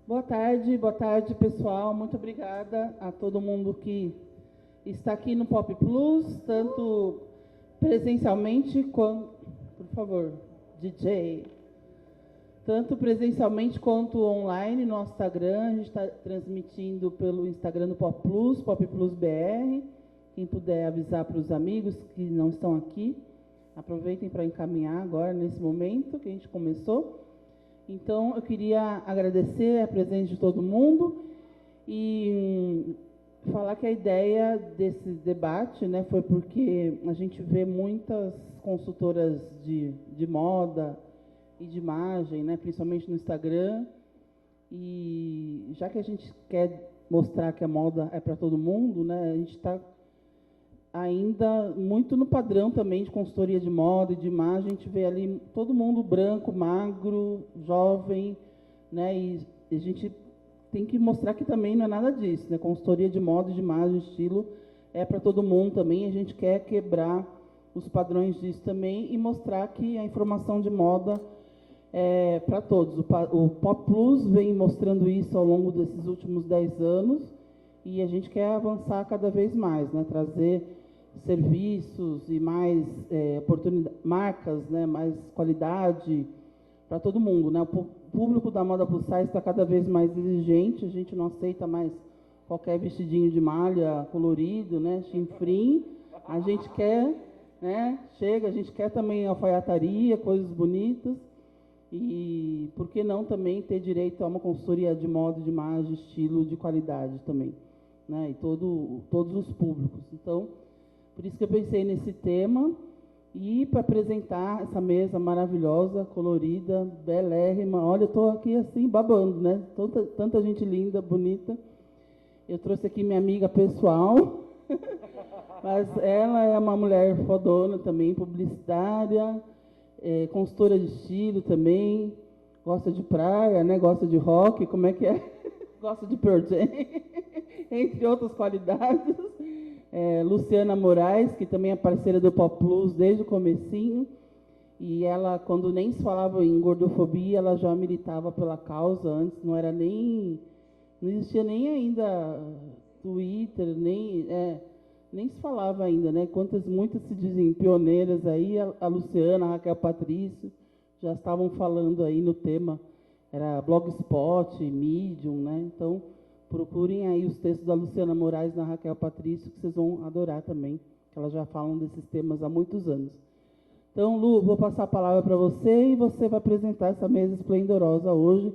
Boa tarde, pessoal. Muito obrigada a todo mundo que está aqui no Pop Plus, tanto presencialmente quanto, por favor, DJ, tanto presencialmente quanto online no nosso Instagram. A gente está transmitindo pelo Instagram do Pop Plus BR. Quem puder avisar para os amigos que não estão aqui, aproveitem para encaminhar agora, nesse momento que a gente começou. Então, eu queria agradecer a presença de todo mundo e falar que a ideia desse debate, né, foi porque a gente vê muitas consultoras de moda e de imagem, né, principalmente no Instagram, e já que a gente quer mostrar que a moda é para todo mundo, né, a gente está ainda muito no padrão também de consultoria de moda e de imagem. A gente vê ali todo mundo branco, magro, jovem, né? E a gente tem que mostrar que também não é nada disso, né? Consultoria de moda, de imagem, estilo é para todo mundo também. A gente quer quebrar os padrões disso também e mostrar que a informação de moda é para todos. O Pop Plus vem mostrando isso ao longo desses últimos 10 anos e a gente quer avançar cada vez mais, né? Trazer serviços e mais oportunidades, marcas, né? Mais qualidade para todo mundo, né? O público da moda plus size está cada vez mais exigente. A gente não aceita mais qualquer vestidinho de malha colorido, né? Chinfrim. A gente quer, né? Chega, a gente quer também alfaiataria, coisas bonitas. E por que não também ter direito a uma consultoria de moda, de imagem, estilo, de qualidade também, né? E todos os públicos. Então, por isso que eu pensei nesse tema e para apresentar essa mesa maravilhosa, colorida, belérrima. Olha, eu estou aqui assim babando, né? Tanta gente linda, bonita. Eu trouxe aqui minha amiga pessoal, mas ela é uma mulher fodona também, publicitária, consultora de estilo também, gosta de praia, né? Gosta de rock, como é que é? Gosta de Pearl Jam, entre outras qualidades. Luciana Moraes, que também é parceira do Pop Plus desde o comecinho, e ela, quando nem se falava em gordofobia, ela já militava pela causa antes, não existia nem ainda Twitter, nem se falava ainda, né? Muitas se dizem pioneiras aí, a Luciana, a Raquel Patrício, já estavam falando aí no tema, era Blogspot, Medium, né? Então, procurem aí os textos da Luciana Moraes e da Raquel Patrício, que vocês vão adorar também, que elas já falam desses temas há muitos anos. Então, Lu, vou passar a palavra para você e você vai apresentar essa mesa esplendorosa hoje.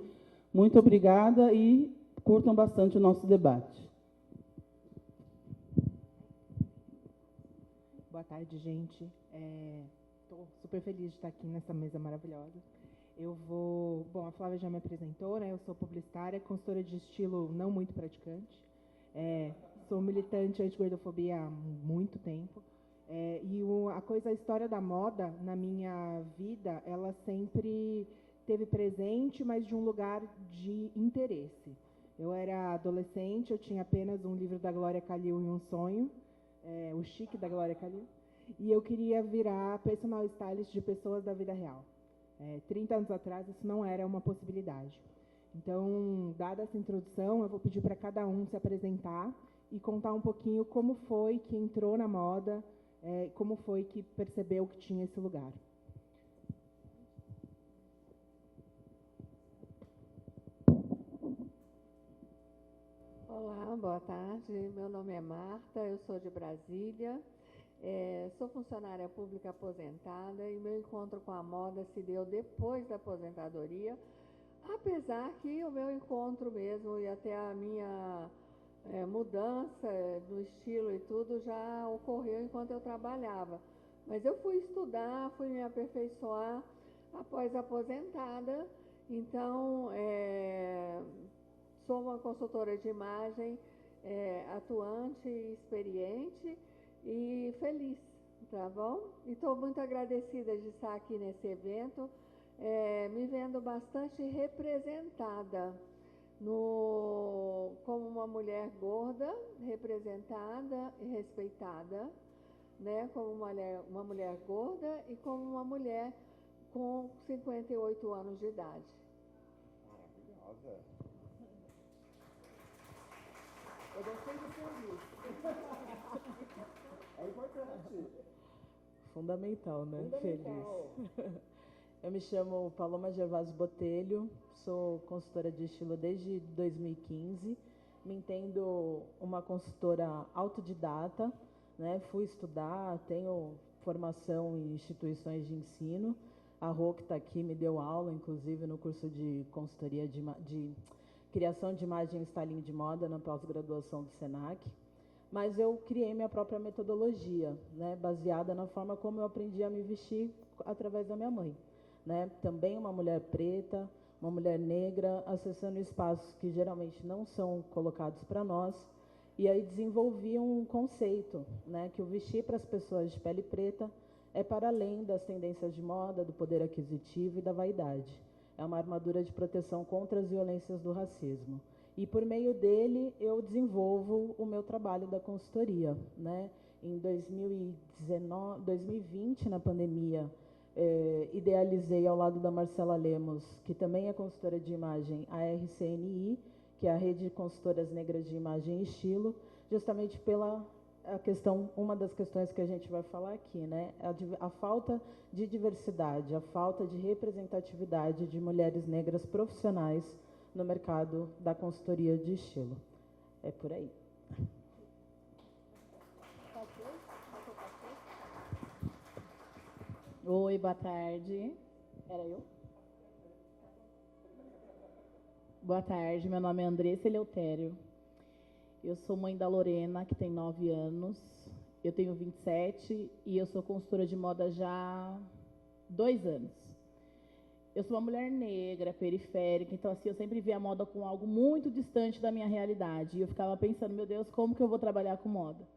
Muito obrigada e curtam bastante o nosso debate. Boa tarde, gente. Estou super feliz de estar aqui nessa mesa maravilhosa. Bom, a Flávia já me apresentou, né? Eu sou publicitária, consultora de estilo não muito praticante. Sou militante anti-gordofobia há muito tempo. A história da moda na minha vida, ela sempre teve presente, mas de um lugar de interesse. Eu era adolescente, eu tinha apenas um livro da Glória Calil e um sonho, o Chique da Glória Calil, e eu queria virar personal stylist de pessoas da vida real. 30 anos atrás, isso não era uma possibilidade. Então, dada essa introdução, eu vou pedir para cada um se apresentar e contar um pouquinho como foi que entrou na moda, como foi que percebeu que tinha esse lugar. Olá, boa tarde. Meu nome é Marta, eu sou de Brasília, sou funcionária pública aposentada e meu encontro com a moda se deu depois da aposentadoria, apesar que o meu encontro mesmo e até a minha mudança no estilo e tudo já ocorreu enquanto eu trabalhava. Mas eu fui estudar, fui me aperfeiçoar após aposentada, então sou uma consultora de imagem atuante, experiente e feliz, tá bom? E estou muito agradecida de estar aqui nesse evento, me vendo bastante representada como uma mulher gorda, representada e respeitada, né? Como uma mulher gorda e como uma mulher com 58 anos de idade. Maravilhosa. Eu gostei do feliz. É importante. Fundamental, né? Fundamental. Feliz. Eu me chamo Paloma Gervásio Botelho, sou consultora de estilo desde 2015. Me entendo uma consultora autodidata, né? Fui estudar, tenho formação em instituições de ensino. A Rô, que está aqui, me deu aula, inclusive, no curso de consultoria de criação de imagem e styling de moda na pós-graduação do SENAC. Mas eu criei minha própria metodologia, né? Baseada na forma como eu aprendi a me vestir através da minha mãe. Né? Também uma mulher preta, uma mulher negra, acessando espaços que geralmente não são colocados para nós. E aí desenvolvi um conceito, né? Que o vestir para as pessoas de pele preta é para além das tendências de moda, do poder aquisitivo e da vaidade. É uma armadura de proteção contra as violências do racismo. E por meio dele eu desenvolvo o meu trabalho da consultoria. Né? Em 2020, na pandemia, idealizei ao lado da Marcela Lemos, que também é consultora de imagem, a RCNI, que é a Rede de Consultoras Negras de Imagem e Estilo, justamente pela uma das questões que a gente vai falar aqui, né? A falta de diversidade, a falta de representatividade de mulheres negras profissionais no mercado da consultoria de estilo. É por aí. Oi, boa tarde. Era eu? Boa tarde, meu nome é Andressa Eleutério. Eu sou mãe da Lorena, que tem 9 anos. Eu tenho 27 e eu sou consultora de moda já há 2 anos. Eu sou uma mulher negra, periférica, então assim, eu sempre via a moda com algo muito distante da minha realidade. E eu ficava pensando, meu Deus, como que eu vou trabalhar com moda?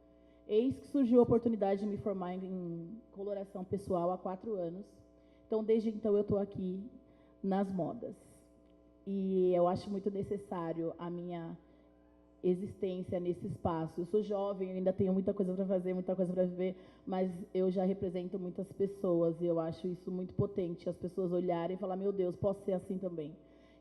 Eis que surgiu a oportunidade de me formar em coloração pessoal há 4 anos. Então, desde então, eu estou aqui nas modas. E eu acho muito necessário a minha existência nesse espaço. Eu sou jovem, eu ainda tenho muita coisa para fazer, muita coisa para viver, mas eu já represento muitas pessoas e eu acho isso muito potente, as pessoas olharem e falar, meu Deus, posso ser assim também.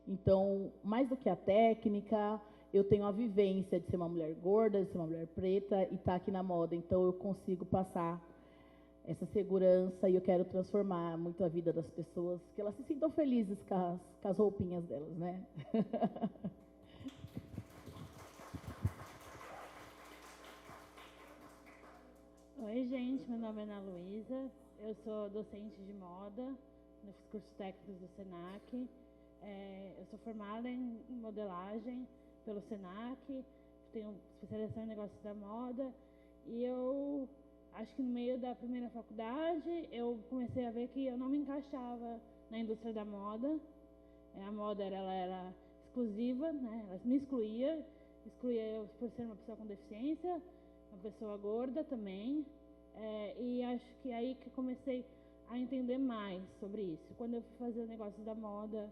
Então, mais do que a técnica, eu tenho a vivência de ser uma mulher gorda, de ser uma mulher preta e estar aqui na moda. Então, eu consigo passar essa segurança e eu quero transformar muito a vida das pessoas, que elas se sintam felizes com as roupinhas delas, né? Oi, gente, meu nome é Ana Luísa, eu sou docente de moda nos cursos técnicos do SENAC. Eu sou formada em modelagem pelo SENAC, tenho especialização em negócios da moda e eu acho que no meio da primeira faculdade eu comecei a ver que eu não me encaixava na indústria da moda. A moda ela era exclusiva, né? Ela me excluía eu por ser uma pessoa com deficiência, uma pessoa gorda também, e acho que aí que comecei a entender mais sobre isso. Quando eu fui fazer o negócio da moda,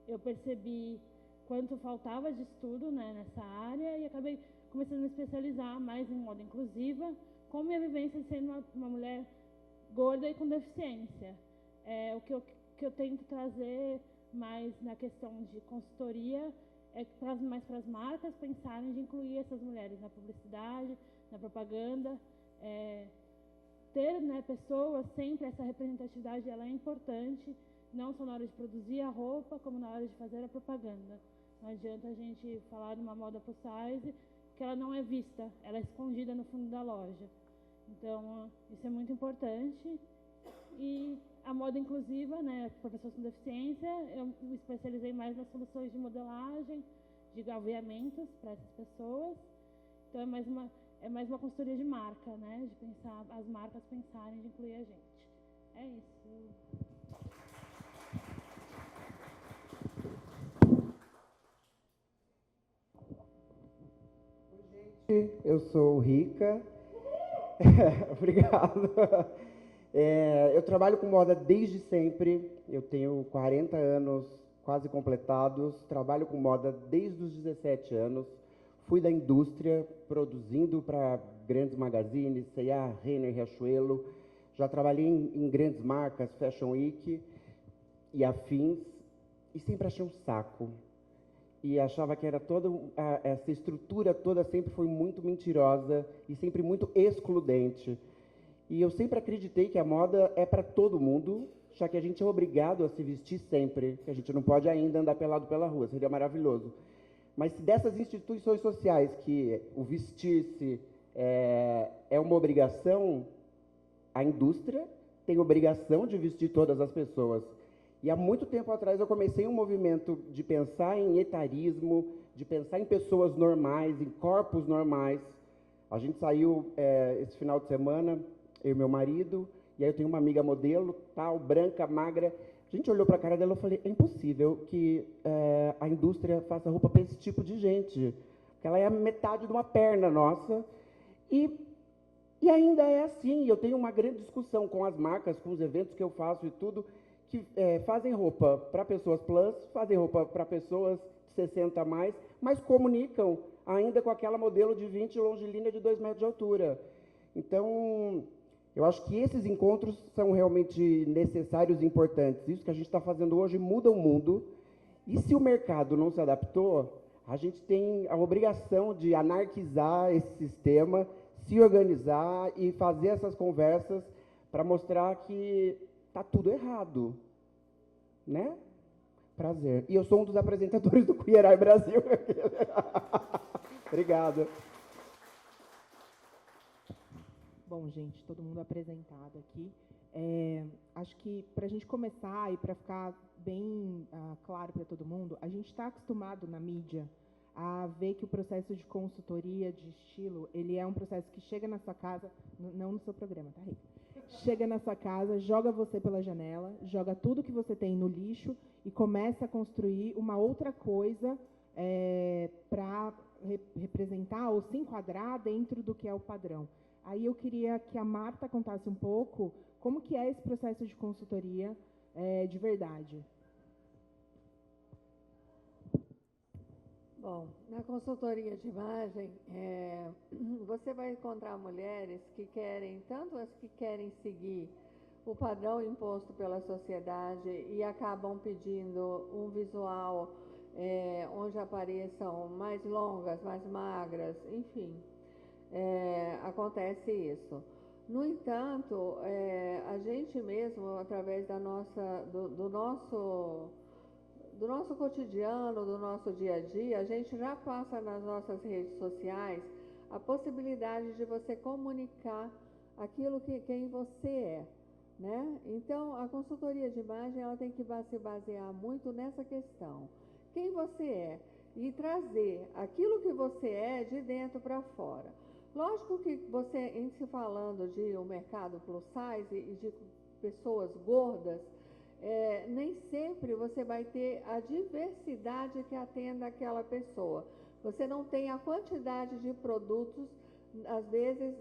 eu percebi quanto faltava de estudo, né, nessa área e acabei começando a me especializar mais em moda inclusiva, com minha vivência de sendo uma mulher gorda e com deficiência. O que eu tento trazer mais na questão de consultoria é mais para as marcas pensarem de incluir essas mulheres na publicidade, na propaganda, ter, né, pessoas, sempre essa representatividade ela é importante, não só na hora de produzir a roupa, como na hora de fazer a propaganda. Não adianta a gente falar de uma moda plus size, que ela não é vista, ela é escondida no fundo da loja. Então, isso é muito importante. E a moda inclusiva, né, para pessoas com deficiência, eu me especializei mais nas soluções de modelagem, de gaveamentos para essas pessoas. Então, é mais uma consultoria de marca, né, de pensar, as marcas pensarem de incluir a gente. É isso. Eu sou Rica. Obrigado. Eu trabalho com moda desde sempre. Eu tenho 40 anos quase completados. Trabalho com moda desde os 17 anos. Fui da indústria, produzindo para grandes magazines, C&A, Renner, Riachuelo. Já trabalhei em grandes marcas, Fashion Week e afins. E sempre achei um saco. e achava que era toda essa estrutura toda sempre foi muito mentirosa e sempre muito excludente. E eu sempre acreditei que a moda é para todo mundo, já que a gente é obrigado a se vestir sempre, que a gente não pode ainda andar pelado pela rua, seria maravilhoso. Mas se dessas instituições sociais que o vestir-se é uma obrigação, a indústria tem obrigação de vestir todas as pessoas. E há muito tempo atrás eu comecei um movimento de pensar em etarismo, de pensar em pessoas normais, em corpos normais. A gente saiu esse final de semana, eu e meu marido, e aí eu tenho uma amiga modelo, tal, branca, magra. A gente olhou para a cara dela e eu falei, é impossível que a indústria faça roupa para esse tipo de gente. Porque ela é a metade de uma perna nossa. E ainda é assim. Eu tenho uma grande discussão com as marcas, com os eventos que eu faço e tudo, que fazem roupa para pessoas plus, fazem roupa para pessoas de 60 a mais, mas comunicam ainda com aquela modelo de 20 longilínea de 2 metros de altura. Então, eu acho que esses encontros são realmente necessários e importantes. Isso que a gente está fazendo hoje muda o mundo. E se o mercado não se adaptou, a gente tem a obrigação de anarquizar esse sistema, se organizar e fazer essas conversas para mostrar que está tudo errado, né? Prazer. E eu sou um dos apresentadores do Queer Eye Brasil. Obrigado. Bom, gente, todo mundo apresentado aqui. Acho que, para a gente começar e para ficar bem claro para todo mundo, a gente está acostumado na mídia a ver que o processo de consultoria de estilo, ele é um processo que chega na sua casa, não no seu programa, tá, Rita? Chega na sua casa, joga você pela janela, joga tudo que você tem no lixo e começa a construir uma outra coisa para representar ou se enquadrar dentro do que é o padrão. Aí eu queria que a Marta contasse um pouco como que é esse processo de consultoria de verdade. Bom, na consultoria de imagem, você vai encontrar mulheres que querem, tanto as que querem seguir o padrão imposto pela sociedade e acabam pedindo um visual onde apareçam mais longas, mais magras, enfim, acontece isso. No entanto, a gente mesmo, através do nosso cotidiano, do nosso dia a dia, a gente já passa nas nossas redes sociais a possibilidade de você comunicar aquilo quem você é, né? Então, a consultoria de imagem ela tem que se basear muito nessa questão. Quem você é e trazer aquilo que você é de dentro para fora. Lógico que você, em se falando de um mercado plus size e de pessoas gordas, nem sempre você vai ter a diversidade que atenda aquela pessoa. Você não tem a quantidade de produtos, às vezes,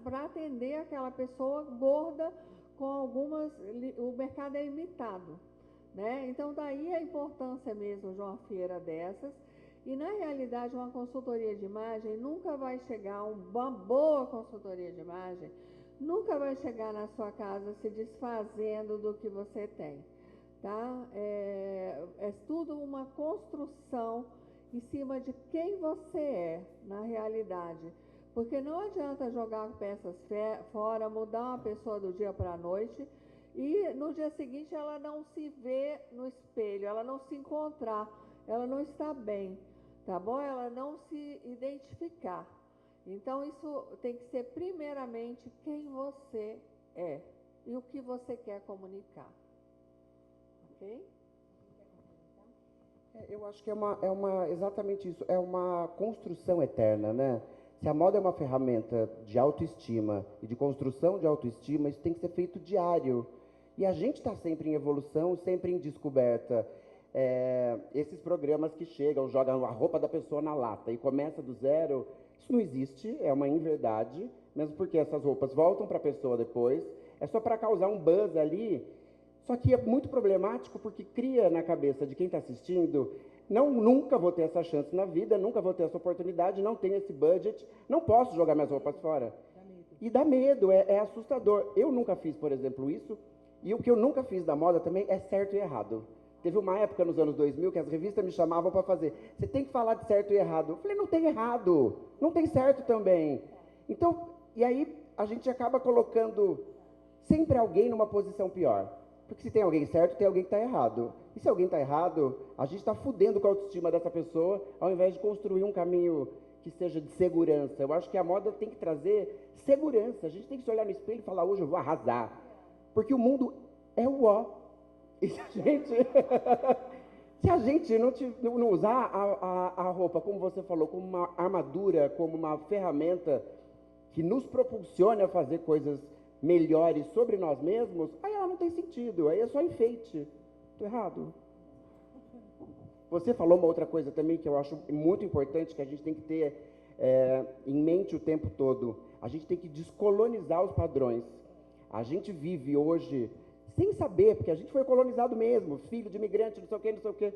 para atender aquela pessoa gorda com algumas... O mercado é limitado, né? Então, daí a importância mesmo de uma feira dessas. E, na realidade, uma consultoria de imagem nunca vai chegar, uma boa consultoria de imagem, nunca vai chegar na sua casa se desfazendo do que você tem, tá? É tudo uma construção em cima de quem você é, na realidade. Porque não adianta jogar peças fora, mudar uma pessoa do dia para a noite e, no dia seguinte, ela não se vê no espelho, ela não se encontrar, ela não está bem, tá bom? Ela não se identificar. Então, isso tem que ser, primeiramente, quem você é e o que você quer comunicar. Ok? Eu acho que exatamente isso, é uma construção eterna, né? Se a moda é uma ferramenta de autoestima e de construção de autoestima, isso tem que ser feito diário. E a gente está sempre em evolução, sempre em descoberta. Esses programas que chegam, jogam a roupa da pessoa na lata e começa do zero, isso não existe, é uma inverdade, mesmo porque essas roupas voltam para a pessoa depois, é só para causar um buzz ali. Só que é muito problemático porque cria na cabeça de quem está assistindo, nunca vou ter essa chance na vida, nunca vou ter essa oportunidade, não tenho esse budget, não posso jogar minhas roupas fora. E dá medo, é assustador. Eu nunca fiz, por exemplo, isso, e o que eu nunca fiz da moda também é certo e errado. Teve uma época nos anos 2000 que as revistas me chamavam para fazer. Você tem que falar de certo e errado. Eu falei, não tem errado, não tem certo também. Então, e aí a gente acaba colocando sempre alguém numa posição pior. Porque se tem alguém certo, tem alguém que está errado. E se alguém está errado, a gente está fudendo com a autoestima dessa pessoa, ao invés de construir um caminho que seja de segurança. Eu acho que a moda tem que trazer segurança. A gente tem que se olhar no espelho e falar, hoje eu vou arrasar. Porque o mundo é o ó. E se a gente não usar a roupa, como você falou, como uma armadura, como uma ferramenta que nos propulsione a fazer coisas melhores sobre nós mesmos, aí ela não tem sentido, aí é só enfeite. Estou errado? Você falou uma outra coisa também que eu acho muito importante, que a gente tem que ter em mente o tempo todo. A gente tem que descolonizar os padrões. A gente vive hoje sem saber, porque a gente foi colonizado mesmo, filho de imigrante, não sei o quê, não sei o quê.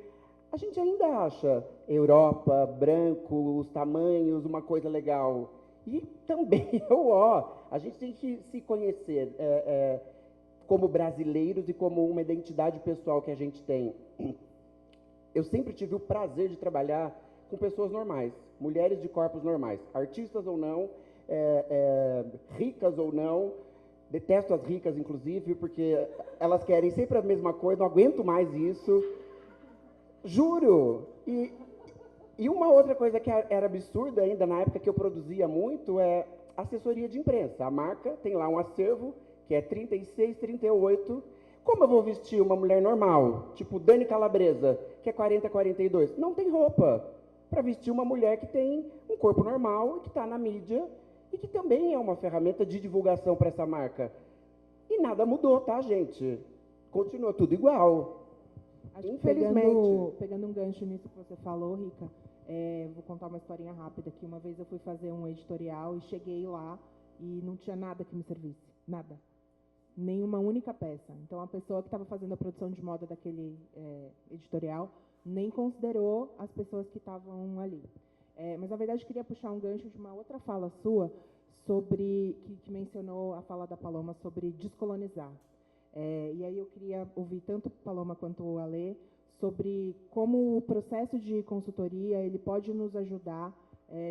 A gente ainda acha Europa, branco, os tamanhos, uma coisa legal. E também, a gente tem que se conhecer como brasileiros e como uma identidade pessoal que a gente tem. Eu sempre tive o prazer de trabalhar com pessoas normais, mulheres de corpos normais, artistas ou não, ricas ou não. Detesto as ricas, inclusive, porque elas querem sempre a mesma coisa, não aguento mais isso. Juro! E uma outra coisa que era absurda ainda na época que eu produzia muito é assessoria de imprensa. A marca tem lá um acervo que é 36, 38. Como eu vou vestir uma mulher normal, tipo Dani Calabresa, que é 40, 42? Não tem roupa para vestir uma mulher que tem um corpo normal e que está na mídia e que também é uma ferramenta de divulgação para essa marca. E nada mudou, tá, gente? Continua tudo igual. Acho que infelizmente. Pegando um gancho nisso que você falou, Rica, vou contar uma historinha rápida aqui. Uma vez eu fui fazer um editorial e cheguei lá e não tinha nada que me servisse. Nada. Nenhuma única peça. Então, a pessoa que estava fazendo a produção de moda daquele editorial nem considerou as pessoas que estavam ali. Mas, na verdade, eu queria puxar um gancho de uma outra fala sua, que mencionou a fala da Paloma sobre descolonizar. E aí eu queria ouvir tanto Paloma quanto o Alê sobre como o processo de consultoria ele pode nos ajudar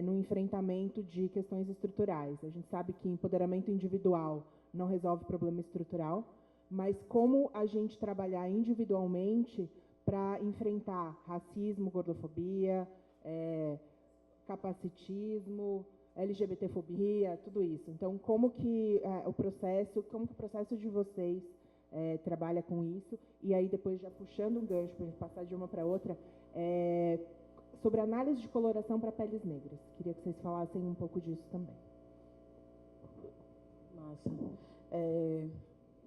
no enfrentamento de questões estruturais. A gente sabe que empoderamento individual não resolve problema estrutural, mas como a gente trabalhar individualmente para enfrentar racismo, gordofobia, capacitismo, LGBTfobia, tudo isso. Então, como que o processo de vocês trabalha com isso? E aí, depois, já puxando um gancho para a gente passar de uma para outra, sobre análise de coloração para peles negras. Queria que vocês falassem um pouco disso também. Massa.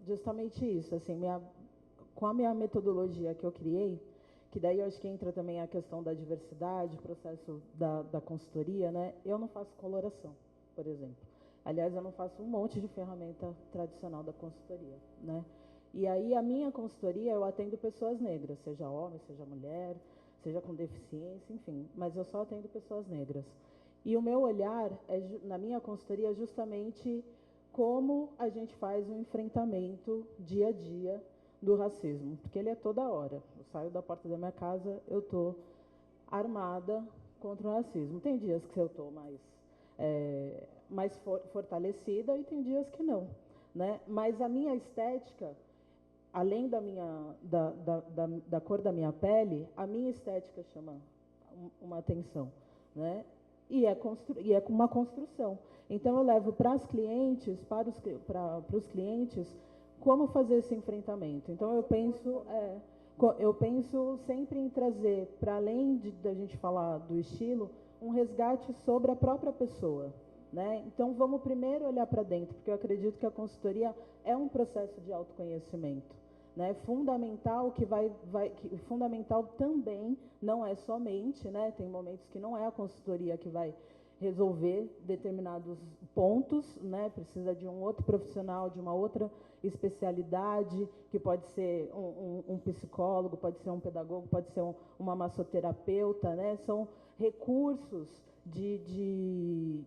Justamente isso, assim, com a minha metodologia que eu criei, que daí eu acho que entra também a questão da diversidade, o processo da consultoria, né? Eu não faço coloração, por exemplo. Aliás, eu não faço um monte de ferramenta tradicional da consultoria, né? E aí, a minha consultoria, eu atendo pessoas negras, seja homem, seja mulher, seja com deficiência, enfim, mas eu só atendo pessoas negras. E o meu olhar, na minha consultoria, é justamente como a gente faz um enfrentamento dia a dia do racismo, porque ele é toda hora. Eu saio da porta da minha casa, eu estou armada contra o racismo. Tem dias que eu estou mais fortalecida e tem dias que não, né? Mas a minha estética, além da cor da minha pele, a minha estética chama uma atenção, né? E é uma construção. Então, eu levo para os clientes como fazer esse enfrentamento. Então, eu penso sempre em trazer, para além da gente falar do estilo, um resgate sobre a própria pessoa, né? Então, vamos primeiro olhar para dentro, porque eu acredito que a consultoria é um processo de autoconhecimento, né? Fundamental fundamental também não é somente, né? Tem momentos que não é a consultoria que vai resolver determinados pontos, né? Precisa de um outro profissional, de uma outra especialidade, que pode ser um psicólogo, pode ser um pedagogo, pode ser uma massoterapeuta, né? São recursos de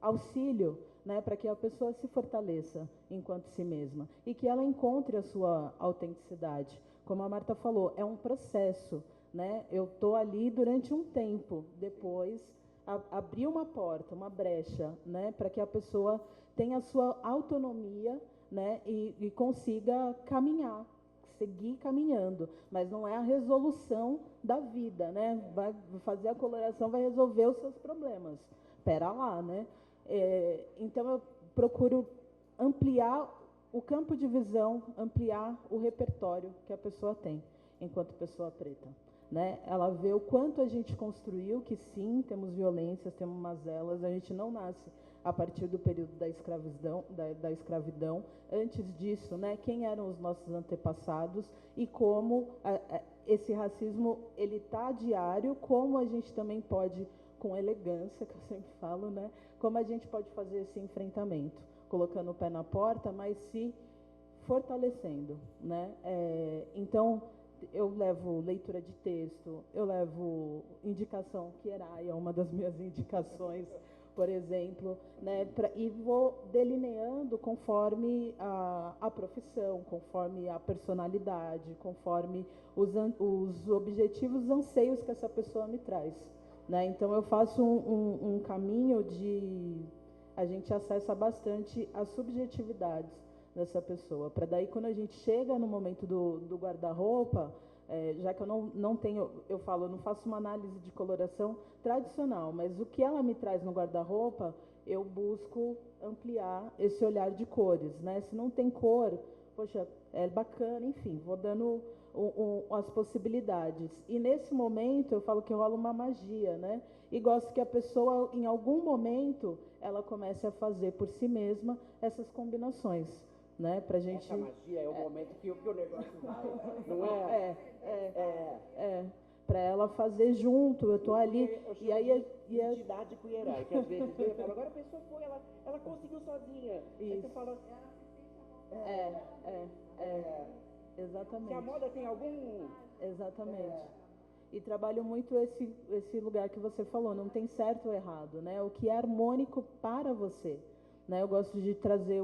auxílio, né, para que a pessoa se fortaleça enquanto si mesma e que ela encontre a sua autenticidade. como a Marta falou, é um processo, né? Eu estou ali durante um tempo, depois abrir uma porta, uma brecha, né? Para que a pessoa tenha a sua autonomia, né? E consiga caminhar, seguir caminhando, mas não é a resolução da vida, né? Vai fazer a coloração, vai resolver os seus problemas. Pera lá, né? Então, eu procuro ampliar o campo de visão, ampliar o repertório que a pessoa tem, enquanto pessoa preta. Né? Ela vê o quanto a gente construiu, que sim, temos violências, temos mazelas, a gente não nasce a partir do período da escravidão. Antes disso, né, quem eram os nossos antepassados e como esse racismo ele está diário, como a gente também pode, com elegância, que eu sempre falo, né, como a gente pode fazer esse enfrentamento, colocando o pé na porta, mas se fortalecendo. Né? Então, eu levo leitura de texto, eu levo indicação, que era uma das minhas indicações, por exemplo, né, e vou delineando conforme a profissão, conforme a personalidade, conforme os objetivos, os anseios que essa pessoa me traz. Né? Então, eu faço um caminho de... A gente acessa bastante as subjetividades dessa pessoa, para daí, quando a gente chega no momento do guarda-roupa, já que eu não tenho, eu falo, eu não faço uma análise de coloração tradicional, mas o que ela me traz no guarda-roupa, eu busco ampliar esse olhar de cores, né? Se não tem cor, poxa, é bacana, enfim, vou dando as possibilidades. E nesse momento, eu falo que rola uma magia, né? E gosto que a pessoa, em algum momento, ela comece a fazer por si mesma essas combinações. Né, pra gente... Essa magia é o momento que o negócio vai, não é? Para ela fazer junto, eu tô ali, e aí... Didático e herói, que às vezes eu falo, agora a pessoa foi, ela conseguiu sozinha. Aí você fala... Exatamente. Se a moda tem algum... Exatamente. E trabalho muito esse lugar que você falou, não tem certo ou errado, né? O que é harmônico para você. Né, eu gosto de trazer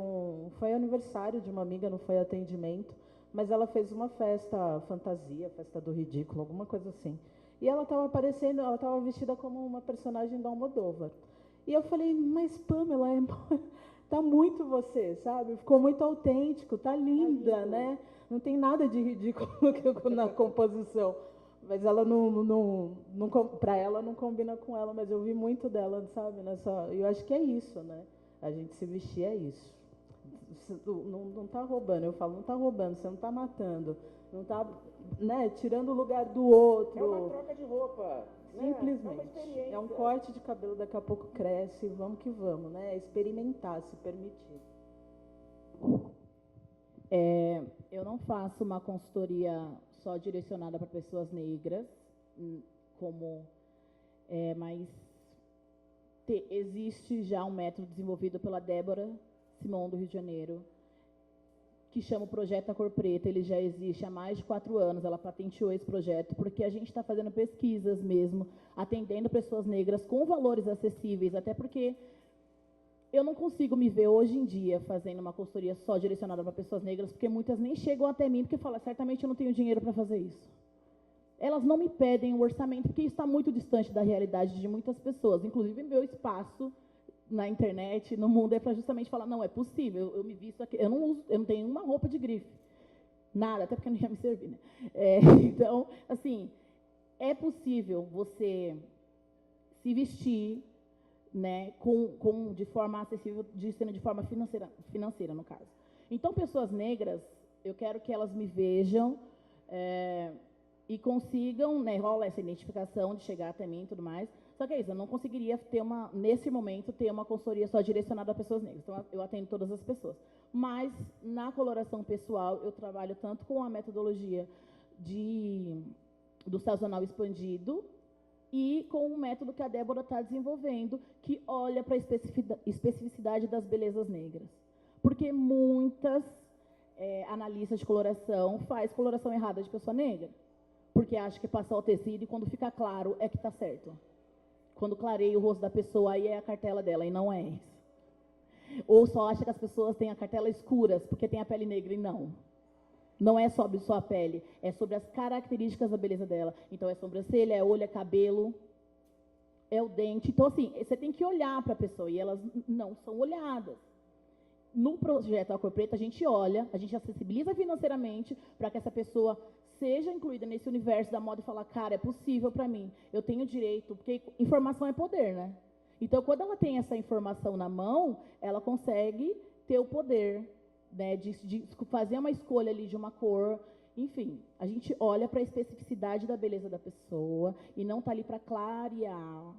foi aniversário de uma amiga, não foi atendimento, mas ela fez uma festa fantasia, festa do ridículo, alguma coisa assim. E ela estava aparecendo, ela estava vestida como uma personagem da Almodóvar. E eu falei, mas Pamela, tá muito você, sabe? Ficou muito autêntico, tá linda, né? Não tem nada de ridículo na composição. Mas ela para ela não combina com ela, mas eu vi muito dela, sabe? Eu acho que é isso, né? A gente se vestir é isso. Não está roubando, eu falo, não está roubando, você não está matando, não está, né, tirando o lugar do outro. É uma troca de roupa. Simplesmente. Né? É um corte de cabelo, daqui a pouco cresce, vamos que vamos, né? É experimentar, se permitir. Eu não faço uma consultoria só direcionada para pessoas negras, mas existe já um método desenvolvido pela Débora Simon, do Rio de Janeiro, que chama o Projeto A Cor Preta. Ele já existe há mais de 4 anos, ela patenteou esse projeto, porque a gente está fazendo pesquisas mesmo, atendendo pessoas negras com valores acessíveis, até porque eu não consigo me ver hoje em dia fazendo uma consultoria só direcionada para pessoas negras, porque muitas nem chegam até mim, porque falam, certamente eu não tenho dinheiro para fazer isso. Elas não me pedem o orçamento, porque isso está muito distante da realidade de muitas pessoas. Inclusive, meu espaço na internet, no mundo, é para justamente falar, não, é possível, eu me visto aqui, eu não tenho uma roupa de grife. Nada, até porque não ia me servir, né? Então, assim, é possível você se vestir, né, de forma acessível, de forma financeira, no caso. Então, pessoas negras, eu quero que elas me vejam e consigam, né, rola essa identificação de chegar até mim e tudo mais. Só que é isso, eu não conseguiria nesse momento, ter uma consultoria só direcionada a pessoas negras. Então, eu atendo todas as pessoas. Mas, na coloração pessoal, eu trabalho tanto com a metodologia do sazonal expandido e com o método que a Débora está desenvolvendo, que olha para a especificidade das belezas negras. Porque muitas analistas de coloração faz coloração errada de pessoa negra. Porque acha que passar o tecido e quando fica claro é que está certo. Quando clareia o rosto da pessoa, aí é a cartela dela, e não é isso. Ou só acha que as pessoas têm a cartela escuras porque tem a pele negra, e não. Não é sobre só a pele, é sobre as características da beleza dela. Então, é sobrancelha, é olho, é cabelo, é o dente. Então, assim, você tem que olhar para a pessoa, e elas não são olhadas. No projeto A Cor Preta, a gente olha, a gente acessibiliza financeiramente para que essa pessoa seja incluída nesse universo da moda e falar, cara, é possível para mim, eu tenho direito, porque informação é poder, né? Então, quando ela tem essa informação na mão, ela consegue ter o poder, né, de fazer uma escolha ali de uma cor. Enfim, a gente olha para a especificidade da beleza da pessoa e não está ali para clarear,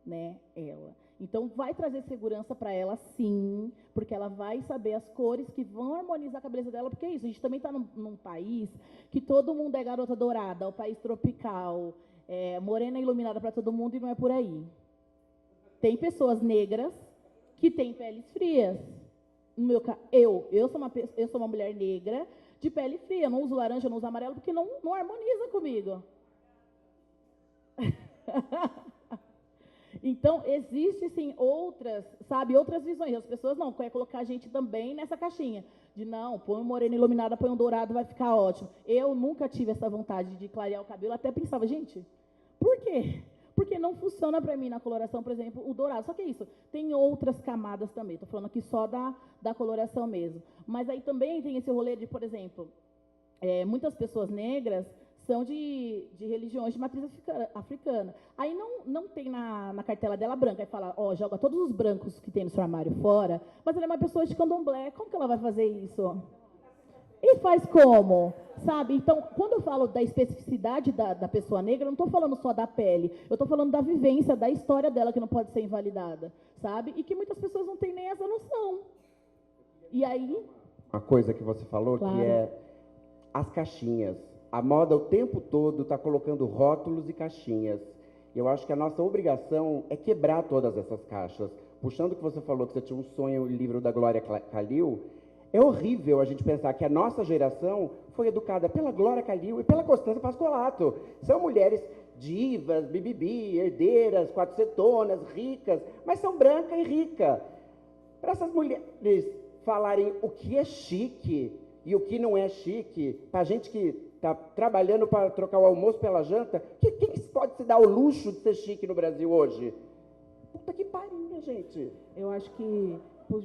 né, ela. Então, vai trazer segurança para ela, sim, porque ela vai saber as cores que vão harmonizar com a beleza dela, porque é isso, a gente também está num país que todo mundo é garota dourada, é o país tropical, morena iluminada para todo mundo, e não é por aí. Tem pessoas negras que têm peles frias. No meu caso, eu sou uma mulher negra de pele fria, eu não uso laranja, eu não uso amarelo, porque não harmoniza comigo. Então, existe, sim, outras visões. As pessoas não querem colocar a gente também nessa caixinha. De, não, põe um morena iluminada, põe um dourado, vai ficar ótimo. Eu nunca tive essa vontade de clarear o cabelo, até pensava, gente, por quê? Porque não funciona para mim na coloração, por exemplo, o dourado. Só que é isso, tem outras camadas também. Estou falando aqui só da coloração mesmo. Mas aí também tem esse rolê de, por exemplo, muitas pessoas negras são de religiões de matriz africana. Aí não tem na cartela dela branca. Aí fala, joga todos os brancos que tem no seu armário fora, mas ela é uma pessoa de candomblé. Como que ela vai fazer isso? E faz como? Sabe? Então, quando eu falo da especificidade da pessoa negra, eu não estou falando só da pele. Eu estou falando da vivência, da história dela, que não pode ser invalidada. Sabe? E que muitas pessoas não têm nem essa noção. E aí... Uma coisa que você falou, claro, que é as caixinhas. A moda o tempo todo está colocando rótulos e caixinhas. Eu acho que a nossa obrigação é quebrar todas essas caixas. Puxando o que você falou, que você tinha um sonho, o livro da Glória Calil, é horrível a gente pensar que a nossa geração foi educada pela Glória Calil e pela Constanza Pascolato. São mulheres divas, bibibi, herdeiras, quatrocetonas, ricas, mas são branca e rica. Para essas mulheres falarem o que é chique e o que não é chique, para a gente que está trabalhando para trocar o almoço pela janta, quem pode se dar o luxo de ser chique no Brasil hoje? Puta que pariu, minha gente. Eu acho que,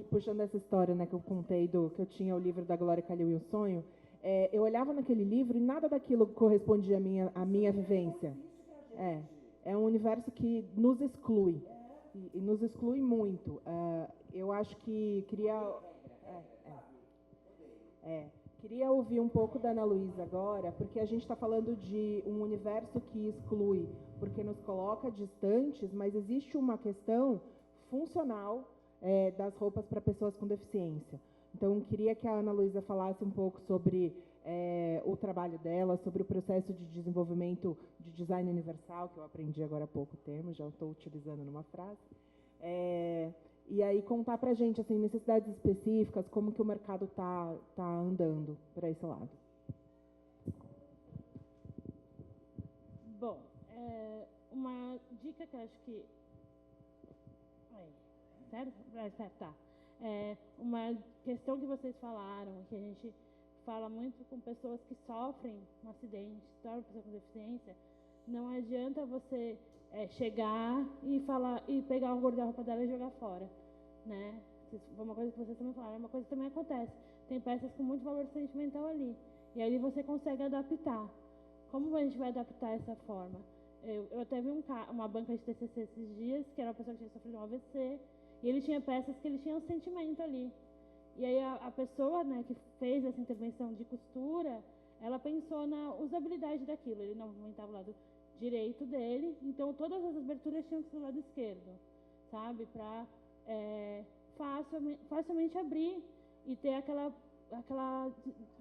puxando essa história, né, que eu contei, que eu tinha o livro da Glória Calil e o Sonho, eu olhava naquele livro e nada daquilo correspondia à minha vivência. É um universo que nos exclui, e nos exclui muito. Eu acho que queria ouvir um pouco da Ana Luísa agora, porque a gente está falando de um universo que exclui, porque nos coloca distantes, mas existe uma questão funcional das roupas para pessoas com deficiência. Então, queria que a Ana Luísa falasse um pouco sobre o trabalho dela, sobre o processo de desenvolvimento de design universal, que eu aprendi agora há pouco tempo, já estou utilizando numa frase. E aí contar para a gente, assim, necessidades específicas, como que o mercado tá andando para esse lado. Bom, uma dica que eu acho que... Sério? Tá. Uma questão que vocês falaram, que a gente fala muito com pessoas que sofrem um acidente, sofrem pessoa com deficiência, não adianta você chegar e falar e pegar o guarda-roupa dela e jogar fora, né? Foi uma coisa que vocês também falaram, é uma coisa que também acontece. Tem peças com muito valor sentimental ali, e aí você consegue adaptar. Como a gente vai adaptar essa forma? Eu até vi uma banca de TCC esses dias, que era uma pessoa que tinha sofrido um AVC, e ele tinha peças que ele tinha um sentimento ali. E aí a pessoa, né, que fez essa intervenção de costura, ela pensou na usabilidade daquilo. Ele não movimentava o lado direito dele, então todas as aberturas tinham que ser do lado esquerdo, sabe? Para facilmente abrir e ter aquela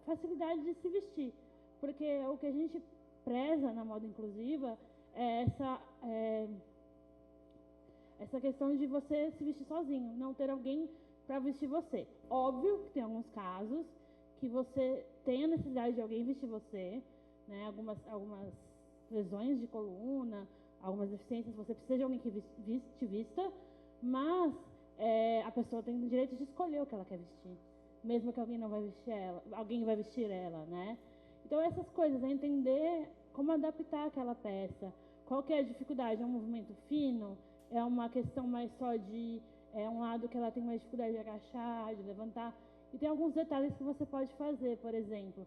facilidade de se vestir. Porque o que a gente preza na moda inclusiva é essa questão de você se vestir sozinho, não ter alguém para vestir você. Óbvio que tem alguns casos que você tem a necessidade de alguém vestir você, né? Algumas lesões de coluna, algumas deficiências, você precisa de alguém que te vista, mas a pessoa tem o direito de escolher o que ela quer vestir. mesmo que alguém não vai vestir ela, alguém vai vestir ela, né? Então essas coisas, é entender como adaptar aquela peça, qual que é a dificuldade, é um movimento fino, é uma questão mais só de, um lado que ela tem mais dificuldade de agachar, de levantar, e tem alguns detalhes que você pode fazer, por exemplo,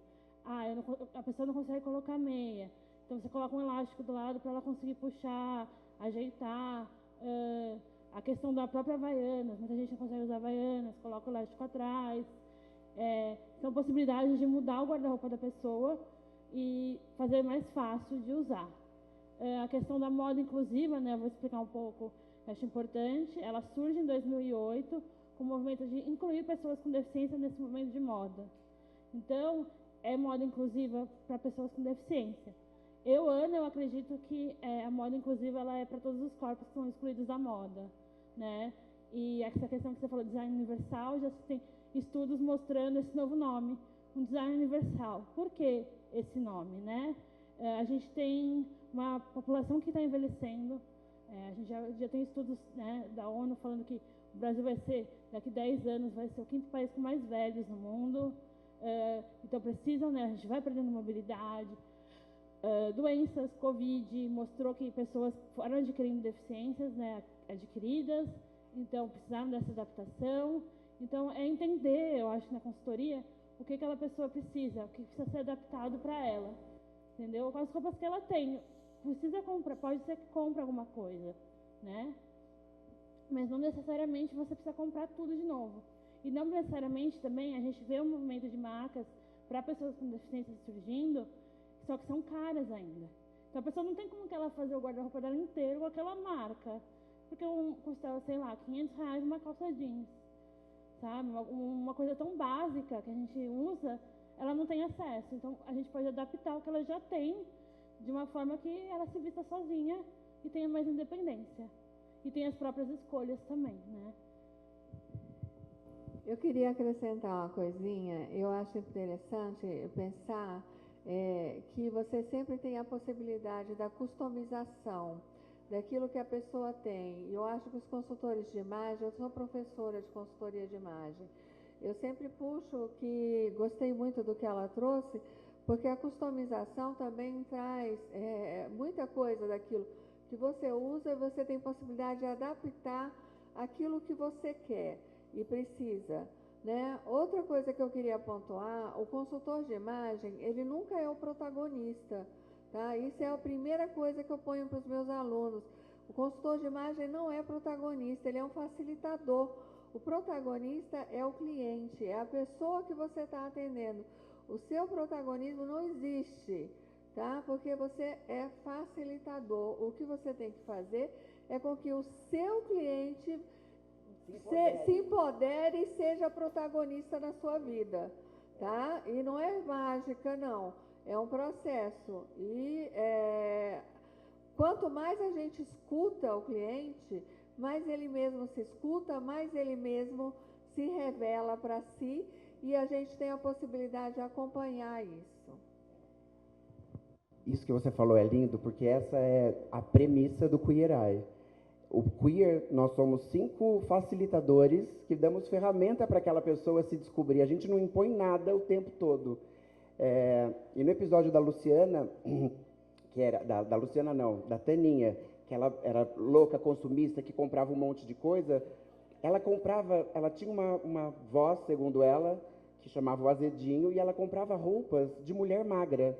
a pessoa não consegue colocar meia, então você coloca um elástico do lado para ela conseguir puxar, ajeitar, a questão da própria Havaianas, muita gente não consegue usar Havaianas, coloca o elástico atrás, são possibilidades de mudar o guarda-roupa da pessoa e fazer mais fácil de usar. A questão da moda inclusiva, né, eu vou explicar um pouco, acho importante, ela surge em 2008 com o movimento de incluir pessoas com deficiência nesse movimento de moda. Então, é moda inclusiva para pessoas com deficiência. Eu acredito que a moda inclusiva ela é para todos os corpos que são excluídos da moda, né? E essa questão que você falou, design universal, já se tem estudos mostrando esse novo nome, um design universal. Por que esse nome, né? A gente tem uma população que está envelhecendo, a gente já tem estudos, né, da ONU falando que o Brasil vai ser, daqui a 10 anos, vai ser o 5º país com mais velhos no mundo, então precisam, né, a gente vai perdendo mobilidade, doenças, Covid, mostrou que pessoas foram adquirindo deficiências, né, adquiridas, então precisaram dessa adaptação. Então, é entender, eu acho, na consultoria, o que aquela pessoa precisa, o que precisa ser adaptado para ela, entendeu? Com as roupas que ela tem, precisa comprar, pode ser que compre alguma coisa, né? Mas não necessariamente você precisa comprar tudo de novo. E não necessariamente também a gente vê um movimento de marcas para pessoas com deficiência surgindo, só que são caras ainda. Então, a pessoa não tem como que ela fazer o guarda-roupa dela inteiro com aquela marca, porque custa, sei lá, R$500 uma calça jeans. Sabe? Uma coisa tão básica que a gente usa, ela não tem acesso. Então, a gente pode adaptar o que ela já tem de uma forma que ela se vista sozinha e tenha mais independência. E tenha as próprias escolhas também, né? Eu queria acrescentar uma coisinha. Eu acho interessante pensar que você sempre tem a possibilidade da customização daquilo que a pessoa tem. Eu acho que os consultores de imagem, eu sou professora de consultoria de imagem, eu sempre puxo que gostei muito do que ela trouxe, porque a customização também traz muita coisa daquilo que você usa, você tem possibilidade de adaptar aquilo que você quer e precisa, né? Outra coisa que eu queria pontuar, o consultor de imagem, ele nunca é o protagonista. Tá? Isso é a primeira coisa que eu ponho para os meus alunos. O consultor de imagem não é protagonista, ele é um facilitador. O protagonista é o cliente, é a pessoa que você está atendendo. O seu protagonismo não existe, tá? Porque você é facilitador. O que você tem que fazer é com que o seu cliente se empodere e seja protagonista na sua vida, tá? E não é mágica, não. É um processo. E quanto mais a gente escuta o cliente, mais ele mesmo se escuta, mais ele mesmo se revela para si e a gente tem a possibilidade de acompanhar isso. Isso que você falou é lindo, porque essa é a premissa do Queer Eye. O Queer, nós somos 5 facilitadores que damos ferramenta para aquela pessoa se descobrir. A gente não impõe nada o tempo todo. E no episódio da Luciana, que era da Luciana não, da Taninha, que ela era louca, consumista, que comprava um monte de coisa, ela tinha uma voz, segundo ela, que chamava o Azedinho, e ela comprava roupas de mulher magra,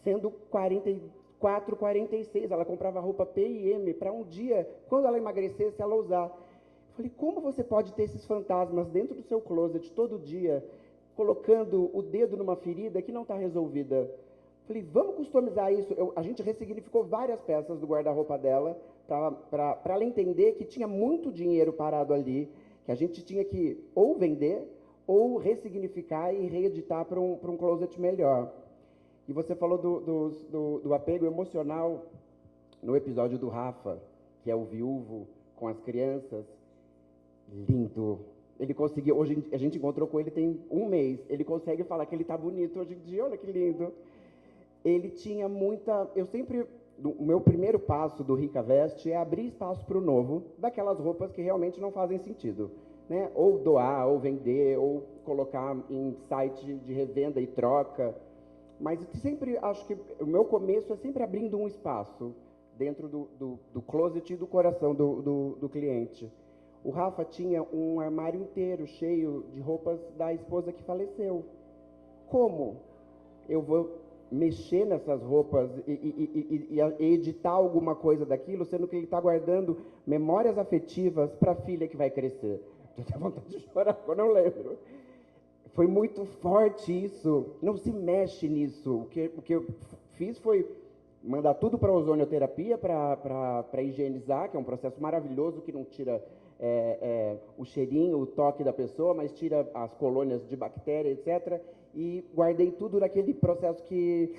sendo 44, 46, ela comprava roupa P e M para um dia, quando ela emagrecesse, ela usar. Eu falei, como você pode ter esses fantasmas dentro do seu closet todo dia, colocando o dedo numa ferida que não está resolvida? Falei, vamos customizar isso. A gente ressignificou várias peças do guarda-roupa dela para ela entender que tinha muito dinheiro parado ali, que a gente tinha que ou vender ou ressignificar e reeditar para um closet melhor. E você falou do apego emocional no episódio do Rafa, que é o viúvo com as crianças. Lindo. Ele conseguiu, hoje a gente encontrou com ele tem um mês, ele consegue falar que ele está bonito hoje em dia, olha que lindo. Ele tinha muita... O meu primeiro passo do Rica Veste é abrir espaço para o novo, daquelas roupas que realmente não fazem sentido. né? Ou doar, ou vender, ou colocar em site de revenda e troca. Mas sempre acho que o meu começo é sempre abrindo um espaço dentro do closet e do coração do cliente. O Rafa tinha um armário inteiro cheio de roupas da esposa que faleceu. Como eu vou mexer nessas roupas e editar alguma coisa daquilo, sendo que ele está guardando memórias afetivas para a filha que vai crescer? Eu tenho vontade de chorar quando eu lembro. Foi muito forte isso. Não se mexe nisso. O que eu fiz foi mandar tudo para a ozonioterapia, para higienizar, que é um processo maravilhoso que não tira o cheirinho, o toque da pessoa, mas tira as colônias de bactéria, etc. E guardei tudo naquele processo que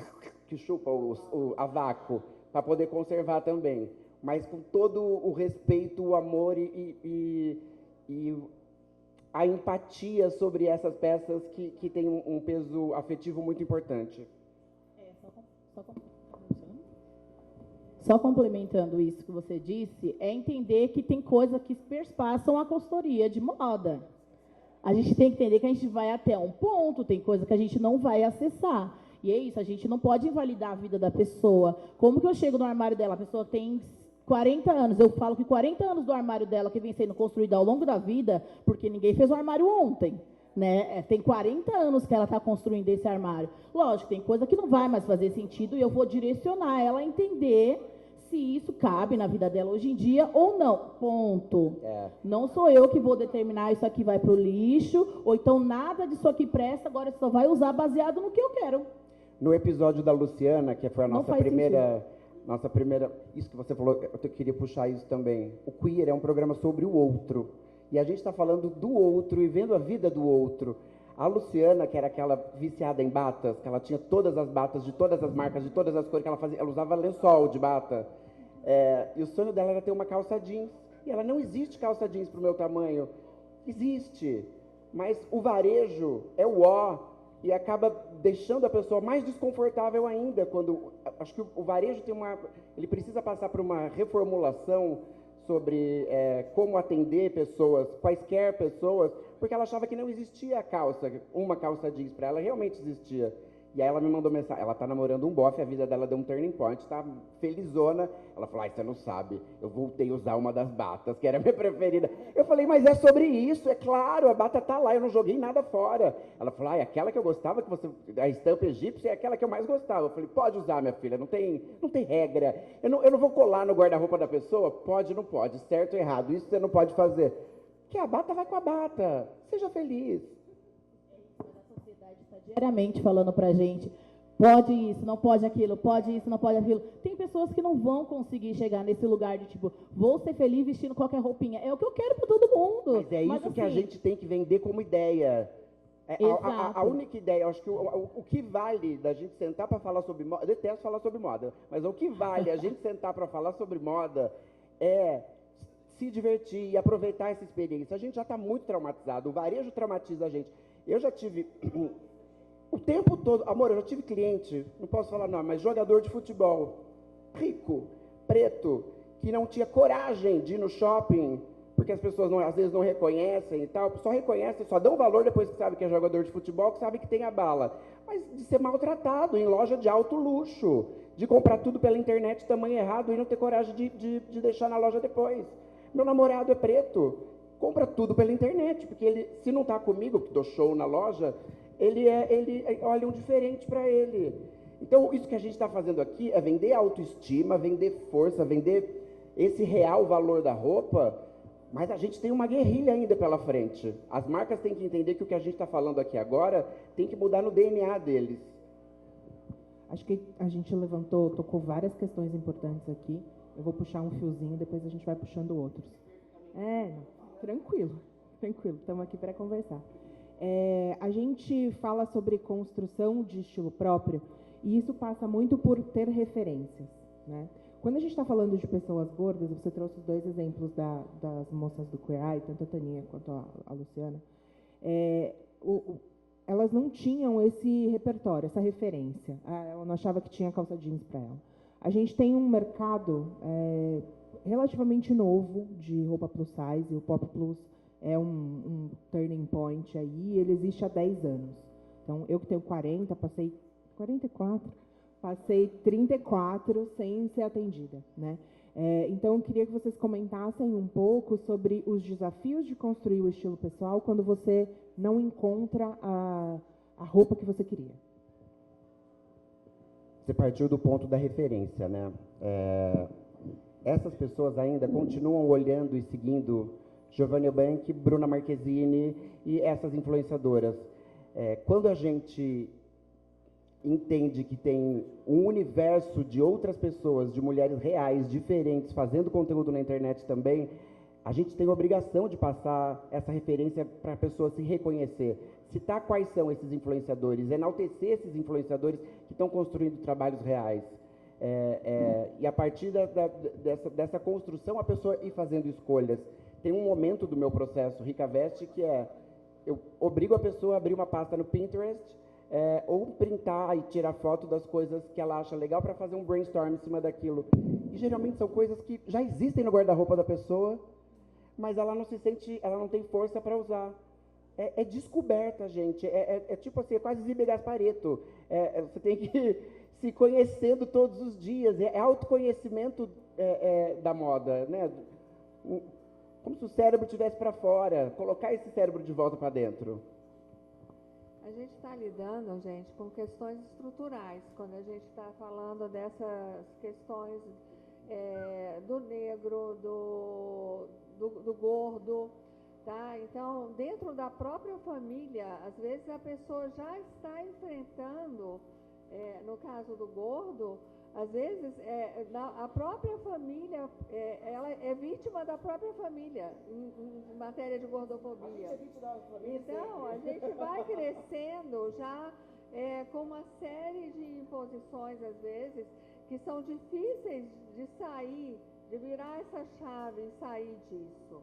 chupa a vácuo, para poder conservar também. Mas com todo o respeito, o amor e a empatia sobre essas peças que têm um peso afetivo muito importante. Só complementando isso que você disse, é entender que tem coisas que perspassam a consultoria de moda. A gente tem que entender que a gente vai até um ponto, tem coisa que a gente não vai acessar. E é isso, a gente não pode invalidar a vida da pessoa. Como que eu chego no armário dela? A pessoa tem 40 anos, eu falo que 40 anos do armário dela que vem sendo construído ao longo da vida, porque ninguém fez o armário ontem, né? Tem 40 anos que ela está construindo esse armário. Lógico, tem coisa que não vai mais fazer sentido e eu vou direcionar ela a entender se isso cabe na vida dela hoje em dia ou não. Ponto. Não sou eu que vou determinar isso aqui vai para o lixo, ou então nada disso aqui presta, agora você só vai usar baseado no que eu quero. No episódio da Luciana, que foi a nossa primeira... Isso que você falou, eu queria puxar isso também. O Queer é um programa sobre o outro. E a gente está falando do outro e vendo a vida do outro. A Luciana, que era aquela viciada em batas, que ela tinha todas as batas de todas as marcas, de todas as cores que ela fazia, ela usava lençol de bata. E o sonho dela era ter uma calça jeans. E ela, não existe calça jeans para o meu tamanho. Existe. Mas o varejo é o ó. E acaba deixando a pessoa mais desconfortável ainda, quando acho que o varejo ele precisa passar por uma reformulação sobre como atender pessoas, quaisquer pessoas, porque ela achava que não existia uma calça jeans para ela, realmente existia. E aí ela me mandou mensagem, ela está namorando um bofe, a vida dela deu um turning point, está felizona. Ela falou, você não sabe, eu voltei a usar uma das batas, que era a minha preferida. Eu falei, mas é sobre isso, é claro, a bata está lá, eu não joguei nada fora. Ela falou, aquela que eu gostava, a estampa egípcia é aquela que eu mais gostava. Eu falei, pode usar, minha filha, não tem regra. Eu não vou colar no guarda-roupa da pessoa? Pode, não pode, certo ou errado, isso você não pode fazer. Porque a bata vai com a bata, seja feliz. Diariamente falando pra gente, pode isso, não pode aquilo, pode isso, não pode aquilo. Tem pessoas que não vão conseguir chegar nesse lugar de tipo, vou ser feliz vestindo qualquer roupinha. É o que eu quero para todo mundo. Mas é isso que a gente tem que vender como ideia. A única ideia, acho que o que vale da gente sentar para falar sobre moda, eu detesto falar sobre moda, mas o que vale a gente sentar para falar sobre moda é se divertir e aproveitar essa experiência. A gente já está muito traumatizado, o varejo traumatiza a gente. Eu já tive... O tempo todo, amor, eu já tive cliente, não posso falar não, mas jogador de futebol, rico, preto, que não tinha coragem de ir no shopping, porque as pessoas às vezes não reconhecem e tal, só reconhecem, só dão valor depois que sabe que é jogador de futebol, que sabe que tem a bala. Mas de ser maltratado em loja de alto luxo, de comprar tudo pela internet tamanho errado e não ter coragem de deixar na loja depois. Meu namorado é preto, compra tudo pela internet, porque ele, se não está comigo, que dou show na loja, ele olha um diferente para ele. Então, isso que a gente está fazendo aqui é vender autoestima, vender força, vender esse real valor da roupa, mas a gente tem uma guerrilha ainda pela frente. As marcas têm que entender que o que a gente está falando aqui agora tem que mudar no DNA deles. Acho que a gente tocou várias questões importantes aqui. Eu vou puxar um fiozinho, depois a gente vai puxando outros. Tranquilo, estamos aqui para conversar. A gente fala sobre construção de estilo próprio e isso passa muito por ter referências, né? Quando a gente está falando de pessoas gordas, você trouxe 2 exemplos das moças do Queer Eye, tanto a Taninha quanto a Luciana. Elas não tinham esse repertório, essa referência. Ela não achava que tinha calça jeans para ela. A gente tem um mercado relativamente novo de roupa plus size, e o Pop Plus é um turning point aí, ele existe há 10 anos. Então, eu que tenho 40, passei 44, passei 34 sem ser atendida, né? Então, eu queria que vocês comentassem um pouco sobre os desafios de construir o estilo pessoal quando você não encontra a roupa que você queria. Você partiu do ponto da referência, né? Essas pessoas ainda continuam olhando e seguindo Giovanna Bank, Bruna Marquezine e essas influenciadoras. Quando a gente entende que tem um universo de outras pessoas, de mulheres reais, diferentes, fazendo conteúdo na internet também, a gente tem a obrigação de passar essa referência para a pessoa se reconhecer, citar quais são esses influenciadores, enaltecer esses influenciadores que estão construindo trabalhos reais. E a partir dessa construção, a pessoa ir fazendo escolhas. Tem um momento do meu processo Rica Veste que eu obrigo a pessoa a abrir uma pasta no Pinterest, ou printar e tirar foto das coisas que ela acha legal para fazer um brainstorm em cima daquilo. E geralmente são coisas que já existem no guarda-roupa da pessoa, mas ela não se sente, ela não tem força para usar. É descoberta, gente. Tipo assim, é quase Zibe Gasparetto. Você tem que se conhecendo todos os dias. É autoconhecimento da moda, né? Como se o cérebro estivesse para fora. Colocar esse cérebro de volta para dentro. A gente está lidando, gente, com questões estruturais, quando a gente está falando dessas questões do negro, do gordo, tá? Então, dentro da própria família, às vezes a pessoa já está enfrentando, no caso do gordo, às vezes a própria família, ela é vítima da própria família em matéria de gordofobia. Então, a gente vai crescendo já com uma série de imposições, às vezes, que são difíceis de sair, de virar essa chave e sair disso,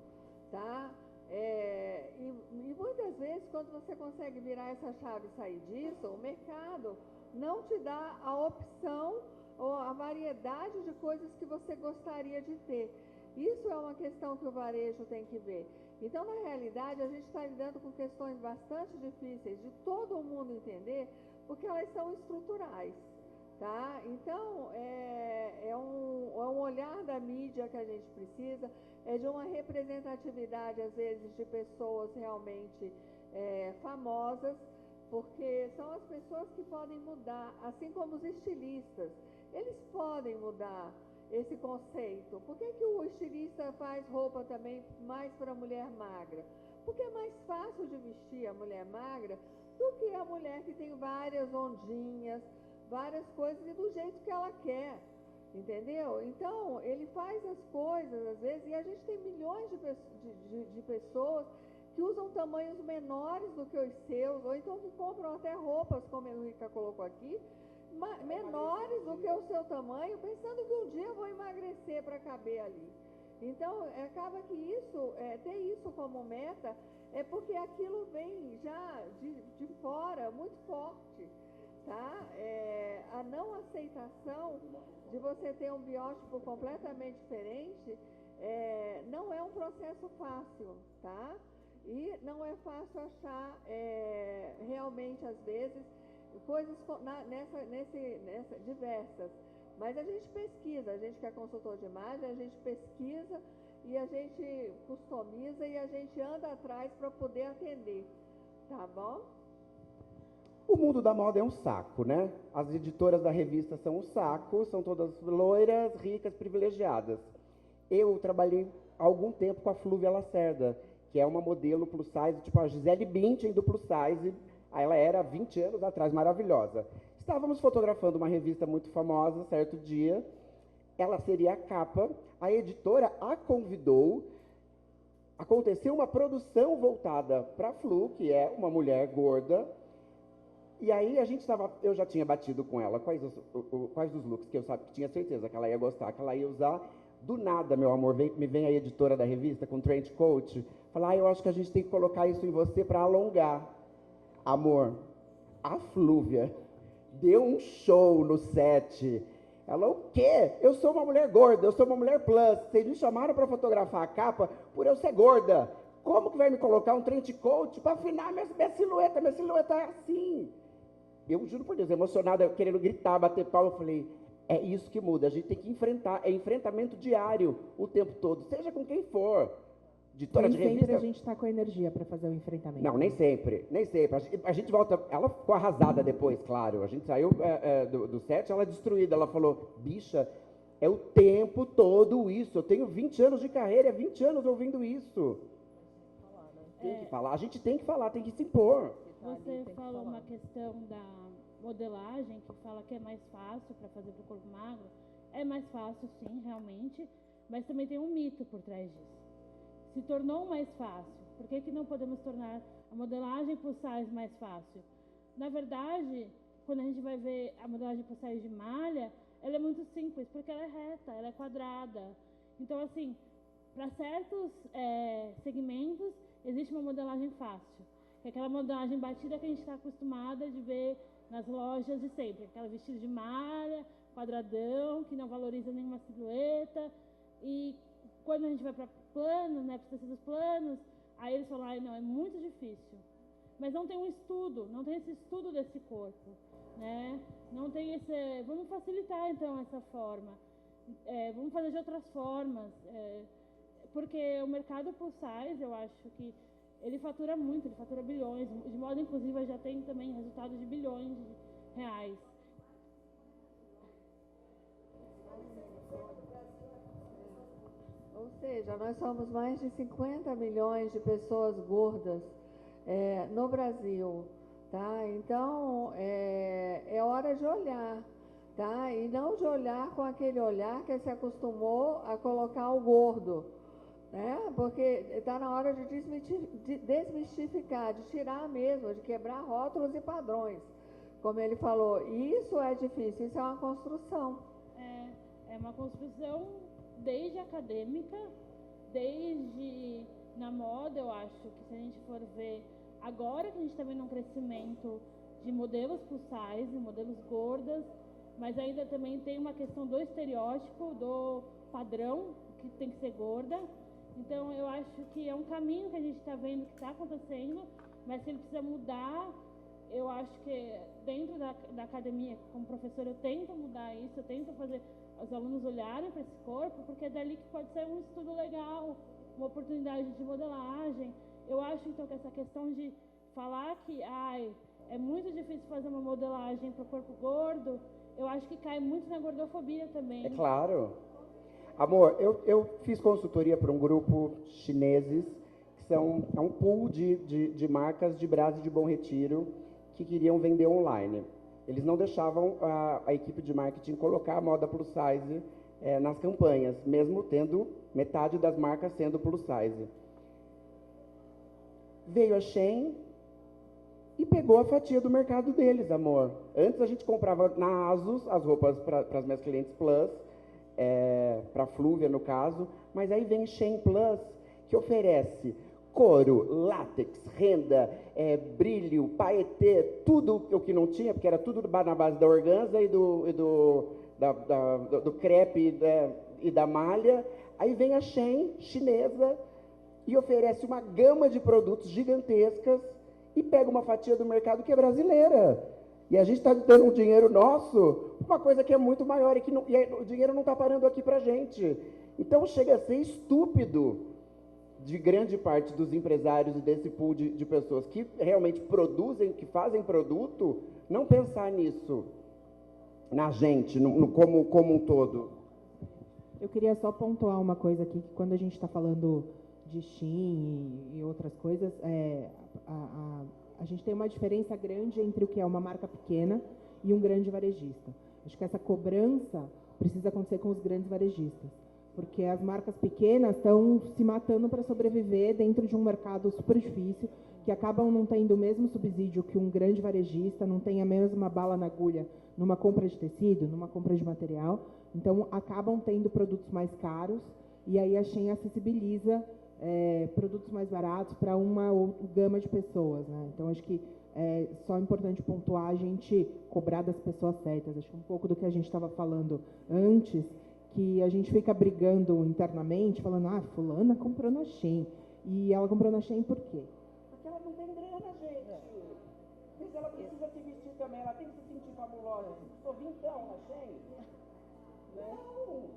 tá? E muitas vezes, quando você consegue virar essa chave e sair disso, o mercado não te dá a opção ou a variedade de coisas que você gostaria de ter. Isso é uma questão que o varejo tem que ver. Então, na realidade, a gente está lidando com questões bastante difíceis de todo mundo entender, porque elas são estruturais, tá? Então, é um olhar da mídia que a gente precisa, de uma representatividade, às vezes, de pessoas realmente famosas, porque são as pessoas que podem mudar, assim como os estilistas. Eles podem mudar esse conceito. Por que o estilista faz roupa também mais para a mulher magra? Porque é mais fácil de vestir a mulher magra do que a mulher que tem várias ondinhas, várias coisas e do jeito que ela quer, entendeu? Então, ele faz as coisas, às vezes, e a gente tem milhões de pessoas que usam tamanhos menores do que os seus, ou então que compram até roupas, como a Henrica colocou aqui, menores do que o seu tamanho, pensando que um dia vão emagrecer para caber ali. Então, acaba que isso, ter isso como meta, porque aquilo vem já de fora, muito forte, tá? A não aceitação de você ter um biótipo completamente diferente, não é um processo fácil, tá? E não é fácil achar, realmente, às vezes, coisas nessa diversas. Mas a gente pesquisa, a gente que é consultor de imagem, a gente pesquisa e a gente customiza e a gente anda atrás para poder atender, tá bom? O mundo da moda é um saco, né? As editoras da revista são um saco, são todas loiras, ricas, privilegiadas. Eu trabalhei há algum tempo com a Flúvia Lacerda, que é uma modelo plus size, tipo a Gisele Bündchen do plus size. Ela era 20 anos atrás, maravilhosa. Estávamos fotografando uma revista muito famosa, certo dia. Ela seria a capa. A editora a convidou. Aconteceu uma produção voltada para a Flu, que é uma mulher gorda. E aí eu já tinha batido com ela quais os looks que eu tinha certeza que ela ia gostar, que ela ia usar. Do nada, meu amor, me vem a editora da revista com trench coat. Falar, eu acho que a gente tem que colocar isso em você para alongar. Amor, a Flúvia deu um show no set. Ela, o quê? Eu sou uma mulher gorda, eu sou uma mulher plus. Vocês me chamaram para fotografar a capa por eu ser gorda. como que vai me colocar um trench coat para afinar minha silhueta? Minha silhueta é assim. Eu juro por Deus, emocionada, querendo gritar, bater palma, eu falei, é isso que muda, a gente tem que enfrentar, é enfrentamento diário o tempo todo, seja com quem for. Editora de Nem revista. sempre a gente está com a energia para fazer o enfrentamento. Não, nem sempre, nem sempre. A gente volta, ela ficou arrasada depois, claro. A gente saiu do set, ela destruída, ela falou, bicha, é o tempo todo isso, eu tenho 20 anos de carreira, 20 anos ouvindo isso. Tem que falar, a gente tem que falar, tem que se impor. Você falou uma questão da modelagem, que fala que é mais fácil para fazer para o corpo magro. É mais fácil, sim, realmente, mas também tem um mito por trás disso. Se tornou mais fácil. Por que não podemos tornar a modelagem plus size mais fácil? Na verdade, quando a gente vai ver a modelagem plus size de malha, ela é muito simples, porque ela é reta, ela é quadrada. Então, assim, para certos segmentos, existe uma modelagem fácil. Que é aquela modelagem batida que a gente está acostumada de ver nas lojas de sempre. Aquela vestido de malha, quadradão, que não valoriza nenhuma silhueta. E quando a gente vai para planos, né, para tecidos planos, aí eles falam, não, é muito difícil. Mas não tem um estudo, não tem esse estudo desse corpo, né? Não tem esse... Vamos facilitar, então, essa forma. Vamos fazer de outras formas. Porque o mercado plus size, eu acho que ele fatura muito, ele fatura bilhões. De moda inclusiva já tem também resultado de bilhões de reais. Ou seja, nós somos mais de 50 milhões de pessoas gordas no Brasil, tá? Então, é hora de olhar, tá? E não de olhar com aquele olhar que se acostumou a colocar o gordo, né? Porque está na hora de desmistificar, de tirar mesmo, de quebrar rótulos e padrões, como ele falou. E isso é difícil, isso é uma construção. É uma construção desde acadêmica, desde na moda, eu acho que se a gente for ver, agora que a gente está vendo um crescimento de modelos plus size, modelos gordas, mas ainda também tem uma questão do estereótipo, do padrão, que tem que ser gorda. Então, eu acho que é um caminho que a gente está vendo que está acontecendo, mas se ele precisa mudar, eu acho que dentro da academia, como professora, eu tento mudar isso, eu tento fazer os alunos olharem para esse corpo, porque é dali que pode ser um estudo legal, uma oportunidade de modelagem. Eu acho, então, que essa questão de falar que é muito difícil fazer uma modelagem para o corpo gordo, eu acho que cai muito na gordofobia também. É claro. Amor, eu fiz consultoria para um grupo chineses, que é um pool de marcas de Brás e de Bom Retiro, que queriam vender online. Eles não deixavam a equipe de marketing colocar a moda plus size nas campanhas, mesmo tendo metade das marcas sendo plus size. Veio a Shein e pegou a fatia do mercado deles, amor. Antes a gente comprava na ASUS as roupas para as minhas clientes plus, para a Flúvia no caso, mas aí vem Shein Plus, que oferece couro, látex, renda, brilho, paetê, tudo o que não tinha, porque era tudo na base da organza e do crepe e da malha. Aí vem a Shein, chinesa, e oferece uma gama de produtos gigantescas e pega uma fatia do mercado que é brasileira. E a gente está dando um dinheiro nosso, uma coisa que é muito maior, o dinheiro não está parando aqui para a gente. Então chega a ser estúpido de grande parte dos empresários e desse pool de pessoas que realmente produzem, que fazem produto, não pensar nisso, na gente, como um todo. Eu queria só pontuar uma coisa aqui, que quando a gente está falando de Shein e outras coisas, a gente tem uma diferença grande entre o que é uma marca pequena e um grande varejista. Acho que essa cobrança precisa acontecer com os grandes varejistas, porque as marcas pequenas estão se matando para sobreviver dentro de um mercado super difícil, que acabam não tendo o mesmo subsídio que um grande varejista, não tem a mesma bala na agulha numa compra de tecido, numa compra de material, então acabam tendo produtos mais caros, e aí a Shein acessibiliza produtos mais baratos para uma gama de pessoas, né? Então, acho que é só importante pontuar a gente cobrar das pessoas certas. Acho que um pouco do que a gente estava falando antes, que a gente fica brigando internamente, falando, fulana comprou na Shein. E ela comprou na Shein por quê? Porque ela não tem grana, gente. Mas ela precisa se vestir também, ela tem que se sentir fabulosa. Se custou vintão na Shein. Não.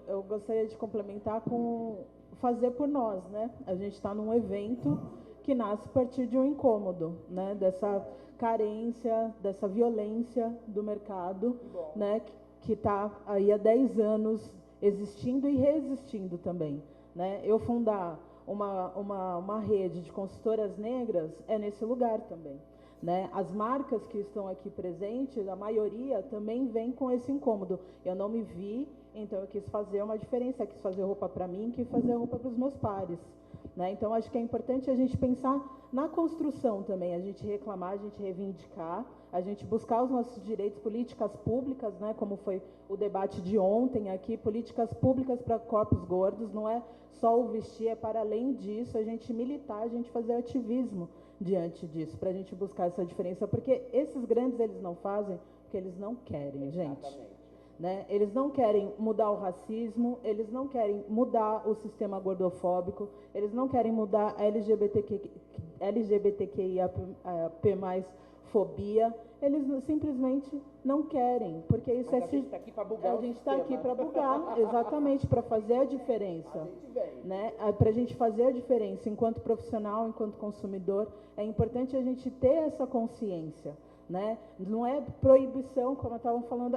Eu gostaria de complementar com fazer por nós, né? A gente está num evento que nasce a partir de um incômodo, né? Dessa carência, dessa violência do mercado, né? Que está aí há 10 anos existindo e resistindo também, né? Eu fundar uma rede de consultoras negras é nesse lugar também, né? As marcas que estão aqui presentes, a maioria também vem com esse incômodo. Eu não me vi, então eu quis fazer uma diferença, quis fazer roupa para mim, quis fazer roupa para os meus pares, né? Então acho que é importante a gente pensar na construção também, a gente reclamar, a gente reivindicar, a gente buscar os nossos direitos, políticas públicas, né? Como foi o debate de ontem aqui, políticas públicas para corpos gordos, não é só o vestir, é para além disso, a gente militar, a gente fazer ativismo diante disso, para a gente buscar essa diferença, porque esses grandes eles não fazem porque eles não querem, gente. Né? Eles não querem mudar o racismo, eles não querem mudar o sistema gordofóbico, eles não querem mudar a LGBTQIAP+ fobia, eles simplesmente não querem, porque isso Mas a gente está aqui para bugar. A gente está aqui para bugar, exatamente, para fazer a diferença. A gente vem. Né? Para a gente fazer a diferença enquanto profissional, enquanto consumidor, é importante a gente ter essa consciência. Né? Não é proibição, como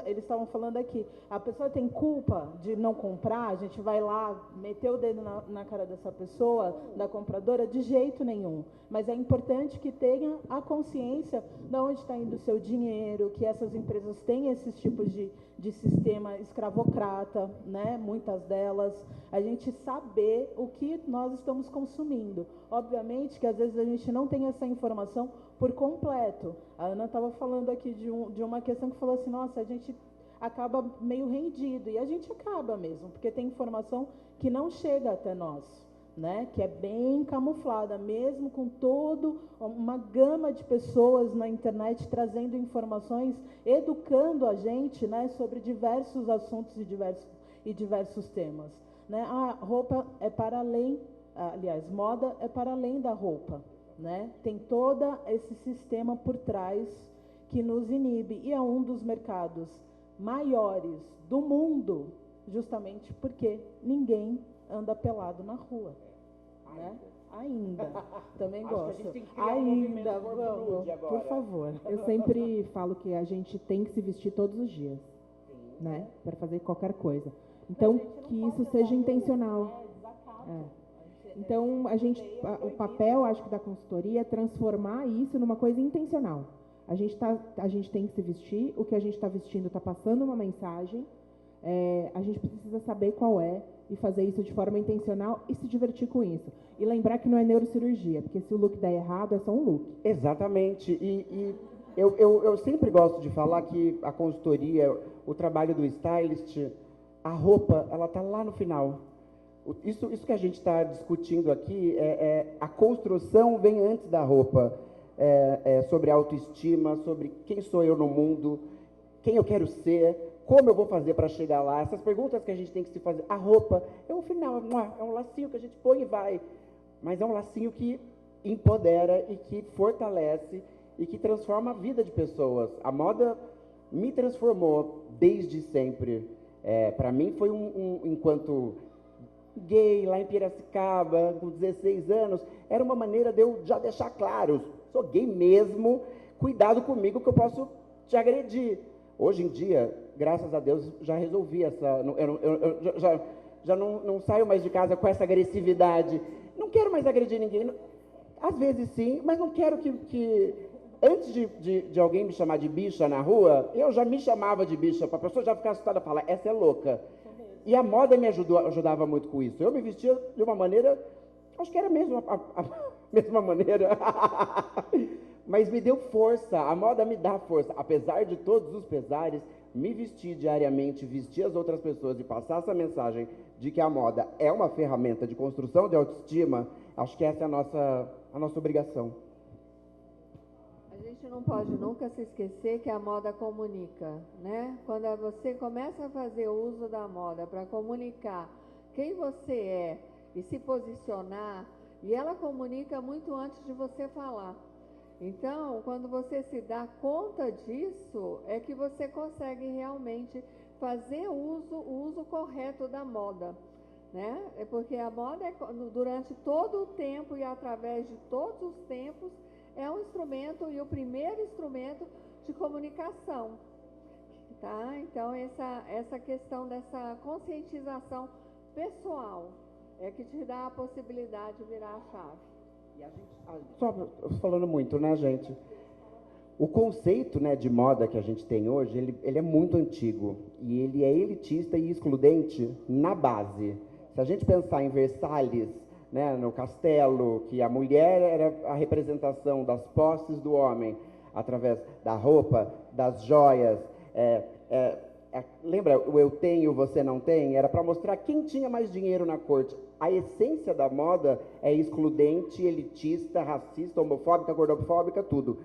eles estavam falando aqui. A pessoa tem culpa de não comprar, a gente vai lá meter o dedo na cara dessa pessoa, da compradora, de jeito nenhum. Mas é importante que tenha a consciência de onde está indo o seu dinheiro, que essas empresas têm esses tipos de sistema escravocrata, né? Muitas delas, a gente saber o que nós estamos consumindo. Obviamente que às vezes a gente não tem essa informação por completo. A Ana estava falando aqui de uma questão que falou assim, nossa, a gente acaba meio rendido, e a gente acaba mesmo, porque tem informação que não chega até nós, né? Que é bem camuflada, mesmo com toda uma gama de pessoas na internet trazendo informações, educando a gente, né, sobre diversos assuntos e diversos temas. Né? A roupa é para além, aliás, moda é para além da roupa. Né? Tem todo esse sistema por trás que nos inibe, e é um dos mercados maiores do mundo, justamente porque ninguém anda pelado na rua. Né? Ainda. Também Acho gosto. que a gente tem que criar um movimento vamos, agora. Por favor. Eu sempre falo que a gente tem que se vestir todos os dias, né? Para fazer qualquer coisa. Então, que isso seja intencional. Então, o papel, acho que da consultoria é transformar isso numa coisa intencional. A gente tem que se vestir, o que a gente está vestindo está passando uma mensagem, a gente precisa saber qual é e fazer isso de forma intencional e se divertir com isso. E lembrar que não é neurocirurgia, porque se o look der errado, é só um look. Exatamente. E eu sempre gosto de falar que a consultoria, o trabalho do stylist, a roupa, ela está lá no final. Isso que a gente está discutindo aqui, a construção vem antes da roupa, sobre autoestima, sobre quem sou eu no mundo, quem eu quero ser, como eu vou fazer para chegar lá, essas perguntas que a gente tem que se fazer. A roupa é o final, é um lacinho que a gente põe e vai, mas é um lacinho que empodera e que fortalece e que transforma a vida de pessoas. A moda me transformou desde sempre. Para mim foi enquanto gay, lá em Piracicaba, com 16 anos, era uma maneira de eu já deixar claro, sou gay mesmo, cuidado comigo que eu posso te agredir. Hoje em dia, graças a Deus, já resolvi eu já não saio mais de casa com essa agressividade, não quero mais agredir ninguém, às vezes sim, mas não quero que antes de alguém me chamar de bicha na rua, eu já me chamava de bicha, para a pessoa já ficar assustada e falar, essa é louca. E a moda me ajudava muito com isso. Eu me vestia de uma maneira, acho que era mesmo a mesma maneira, mas me deu força, a moda me dá força. Apesar de todos os pesares, me vestir diariamente, vestir as outras pessoas e passar essa mensagem de que a moda é uma ferramenta de construção de autoestima, acho que essa é a nossa obrigação. A gente não pode nunca se esquecer que a moda comunica, né? Quando você começa a fazer uso da moda para comunicar quem você é e se posicionar, e ela comunica muito antes de você falar. Então, quando você se dá conta disso, é que você consegue realmente fazer o uso correto da moda, né? É porque a moda, durante todo o tempo e através de todos os tempos, é um instrumento e o primeiro instrumento de comunicação, tá? Então, essa questão dessa conscientização pessoal é que te dá a possibilidade de virar a chave. E só falando muito, né, gente? O conceito, né, de moda que a gente tem hoje, ele é muito antigo. E ele é elitista e excludente na base. Se a gente pensar em Versalhes, né, no castelo, que a mulher era a representação das posses do homem, através da roupa, das joias. Lembra o eu tenho, você não tem? Era para mostrar quem tinha mais dinheiro na corte. A essência da moda é excludente, elitista, racista, homofóbica, gordofóbica, tudo.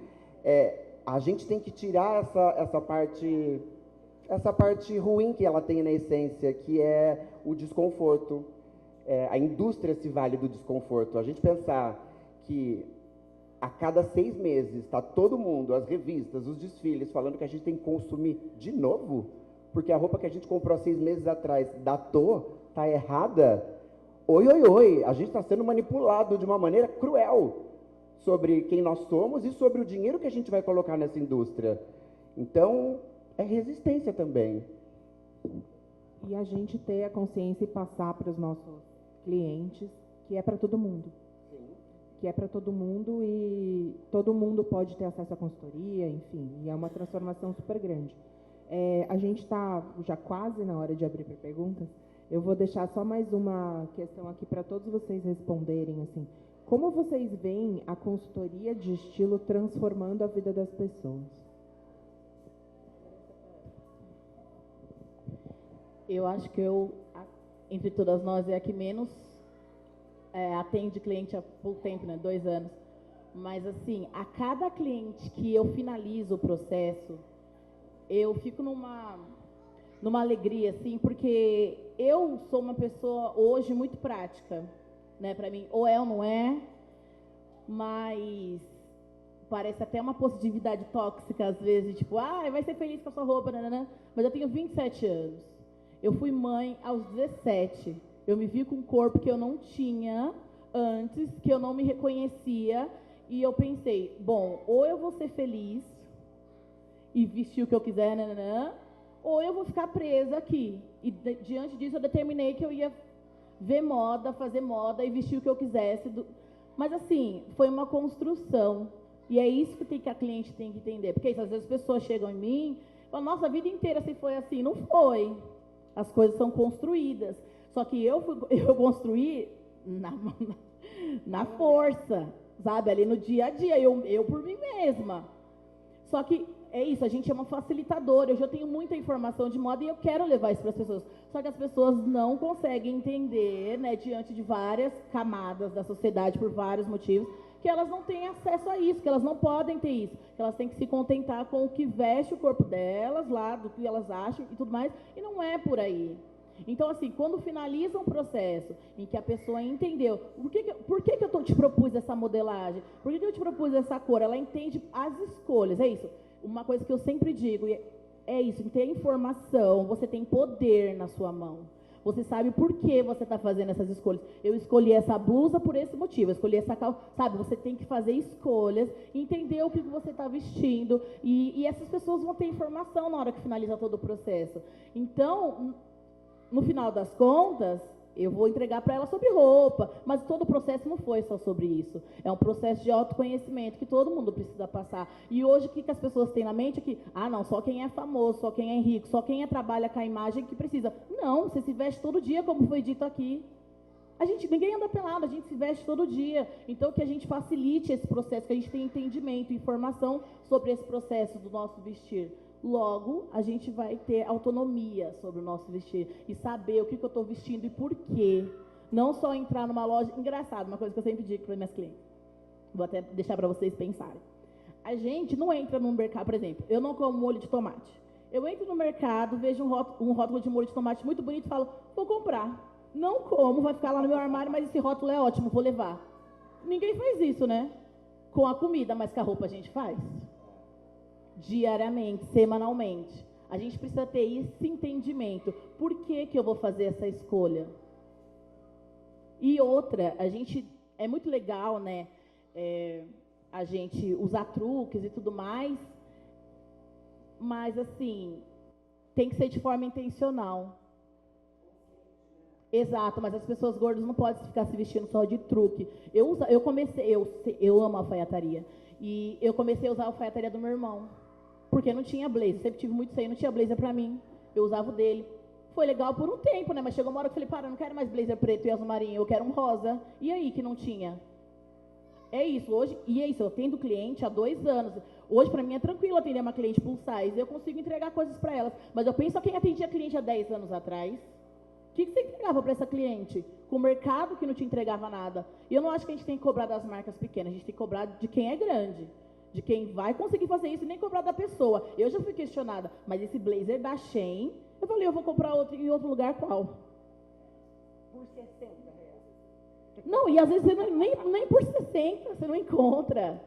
A gente tem que tirar essa parte ruim que ela tem na essência, que é o desconforto. A indústria se vale do desconforto. A gente pensar que a cada 6 meses está todo mundo, as revistas, os desfiles, falando que a gente tem que consumir de novo, porque a roupa que a gente comprou há 6 meses atrás datou, está errada. Oi, a gente está sendo manipulado de uma maneira cruel sobre quem nós somos e sobre o dinheiro que a gente vai colocar nessa indústria. Então, é resistência também. E a gente ter a consciência e passar para os nossos clientes que é para todo mundo. Sim. Que é para todo mundo e todo mundo pode ter acesso à consultoria, enfim, e é uma transformação super grande. A gente está já quase na hora de abrir para perguntas. Eu vou deixar só mais uma questão aqui para todos vocês responderem, assim. Como vocês veem a consultoria de estilo transformando a vida das pessoas? Eu acho que entre todas nós, é a que menos atende cliente há pouco tempo, né? 2 anos. Mas, assim, a cada cliente que eu finalizo o processo, eu fico numa alegria, assim, porque eu sou uma pessoa, hoje, muito prática, né? Para mim, ou é ou não é, mas parece até uma positividade tóxica, às vezes, tipo, vai ser feliz com a sua roupa, né? Mas eu tenho 27 anos. Eu fui mãe aos 17. Eu me vi com um corpo que eu não tinha antes, que eu não me reconhecia, e eu pensei, bom, ou eu vou ser feliz e vestir o que eu quiser, ou eu vou ficar presa aqui. E diante disso eu determinei que eu ia ver moda, fazer moda e vestir o que eu quisesse. Mas assim, foi uma construção. E é isso que a cliente tem que entender. Porque às vezes as pessoas chegam em mim e falam, nossa, a vida inteira se foi assim. Não foi. As coisas são construídas. Só que eu construí na força, sabe? Ali no dia a dia, eu por mim mesma. Só que é isso, a gente é uma facilitadora. Eu já tenho muita informação de moda e eu quero levar isso para as pessoas. Só que as pessoas não conseguem entender, né, diante de várias camadas da sociedade, por vários motivos, que elas não têm acesso a isso, que elas não podem ter isso, que elas têm que se contentar com o que veste o corpo delas, lá, do que elas acham e tudo mais, e não é por aí. Então, assim, quando finaliza um processo em que a pessoa entendeu por que eu te propus essa modelagem, por que eu te propus essa cor, ela entende as escolhas, é isso. Uma coisa que eu sempre digo, é isso, em ter informação, você tem poder na sua mão. Você sabe por que você está fazendo essas escolhas. Eu escolhi essa blusa por esse motivo, eu escolhi essa calça. Sabe, você tem que fazer escolhas, entender o que você está vestindo. E essas pessoas vão ter informação na hora que finaliza todo o processo. Então, no final das contas, eu vou entregar para ela sobre roupa, mas todo o processo não foi só sobre isso. É um processo de autoconhecimento que todo mundo precisa passar. E hoje, o que as pessoas têm na mente é que, não, só quem é famoso, só quem é rico, só quem trabalha com a imagem que precisa. Não, você se veste todo dia, como foi dito aqui. Ninguém anda pelado, a gente se veste todo dia. Então, que a gente facilite esse processo, que a gente tenha entendimento, informação sobre esse processo do nosso vestir. Logo, a gente vai ter autonomia sobre o nosso vestir e saber o que eu estou vestindo e por quê. Não só entrar numa loja... Engraçado, uma coisa que eu sempre digo para minhas clientes. Vou até deixar para vocês pensarem. A gente não entra no mercado, por exemplo, eu não como molho de tomate. Eu entro no mercado, vejo um rótulo de molho de tomate muito bonito e falo, vou comprar. Não como, vai ficar lá no meu armário, mas esse rótulo é ótimo, vou levar. Ninguém faz isso, né? Com a comida, mas com a roupa a gente faz. Diariamente, semanalmente. A gente precisa ter esse entendimento. Por que que eu vou fazer essa escolha? E outra, é muito legal, né? A gente usar truques e tudo mais, mas assim, tem que ser de forma intencional. Exato, mas as pessoas gordas não podem ficar se vestindo só de truque. Eu amo a alfaiataria. E eu comecei a usar a alfaiataria do meu irmão. Porque não tinha blazer. Sempre tive muito seio, não tinha blazer pra mim. Eu usava o dele. Foi legal por um tempo, né? Mas chegou uma hora que eu falei, para, eu não quero mais blazer preto e azul marinho, eu quero um rosa. E aí que não tinha? É isso, hoje, e é isso, eu atendo cliente há 2 anos. Hoje, para mim, é tranquilo atender uma cliente plus size. Eu consigo entregar coisas para elas. Mas eu penso a quem atendia cliente há 10 anos atrás. O que você entregava para essa cliente? Com o mercado que não te entregava nada. E eu não acho que a gente tem que cobrar das marcas pequenas, a gente tem que cobrar de quem é grande. De quem vai conseguir fazer isso e nem cobrar da pessoa. Eu já fui questionada, mas esse blazer da Shein, eu falei, eu vou comprar outro em outro lugar, qual? Por 60 reais. Não, e às vezes você nem por 60 você não encontra.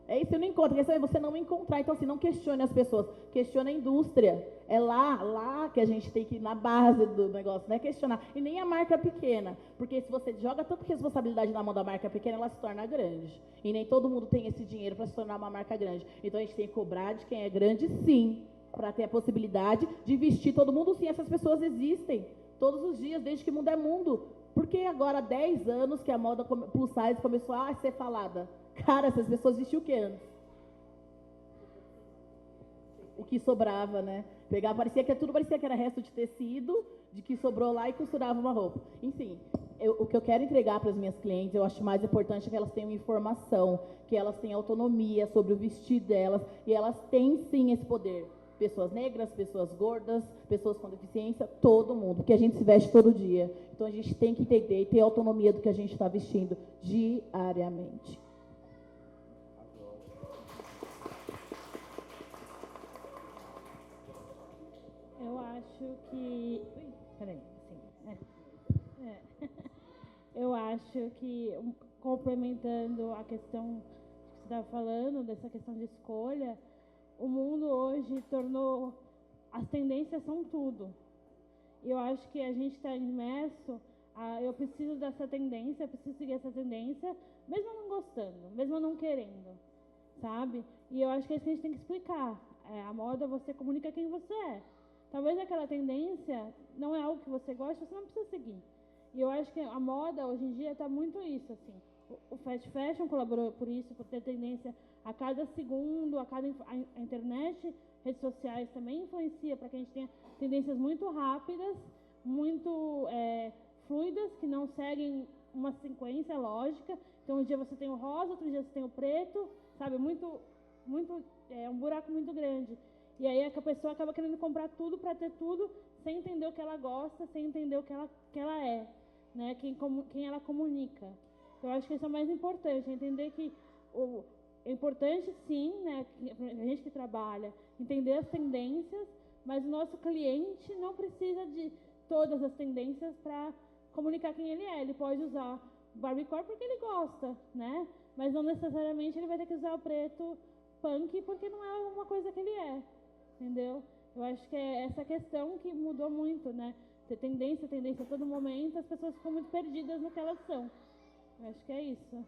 É isso, você não encontra, quer saber, você não encontrar. Então, assim, não questione as pessoas, questione a indústria. É lá que a gente tem que ir na base do negócio, não é questionar. E nem a marca pequena, porque se você joga tanta responsabilidade na mão da marca pequena, ela se torna grande. E nem todo mundo tem esse dinheiro para se tornar uma marca grande. Então, a gente tem que cobrar de quem é grande, sim, para ter a possibilidade de vestir todo mundo, sim. Essas pessoas existem todos os dias, desde que o mundo é mundo. Porque agora, há 10 anos que a moda plus size começou a ser falada. Cara, essas pessoas vestiam o que antes? O que sobrava, né? Tudo parecia que era resto de tecido, de que sobrou lá e costurava uma roupa. Enfim, o que eu quero entregar para as minhas clientes, eu acho mais importante que elas tenham informação, que elas tenham autonomia sobre o vestir delas, e elas têm sim esse poder. Pessoas negras, pessoas gordas, pessoas com deficiência, todo mundo, porque a gente se veste todo dia. Então a gente tem que entender e ter autonomia do que a gente está vestindo diariamente. Eu acho que... Peraí, Eu acho que, complementando a questão que você estava falando, dessa questão de escolha, o mundo hoje tornou... As tendências são tudo. E eu acho que a gente está imerso eu preciso dessa tendência, eu preciso seguir essa tendência, mesmo não gostando, mesmo não querendo, sabe? E eu acho que é isso que a gente tem que explicar. A moda, você comunica quem você é. Talvez aquela tendência não é algo que você gosta, você não precisa seguir. E eu acho que a moda, hoje em dia, está muito isso, assim. O fast fashion colaborou por isso, por ter tendência a cada segundo, a internet, redes sociais também influencia para que a gente tenha tendências muito rápidas, muito fluidas, que não seguem uma sequência lógica. Então, um dia você tem o rosa, outro dia você tem o preto, sabe? Um buraco muito grande. E aí a pessoa acaba querendo comprar tudo para ter tudo, sem entender o que ela gosta, sem entender o que ela é, né? Quem ela comunica. Eu acho que isso é o mais importante, entender que é importante, sim, né, a gente que trabalha, entender as tendências, mas o nosso cliente não precisa de todas as tendências para comunicar quem ele é. Ele pode usar Barbiecore porque ele gosta, né? Mas não necessariamente ele vai ter que usar o preto punk porque não é uma coisa que ele é, entendeu? Eu acho que é essa questão que mudou muito, né? Ter tendência a todo momento, as pessoas ficam muito perdidas no que elas são. Eu acho que é isso.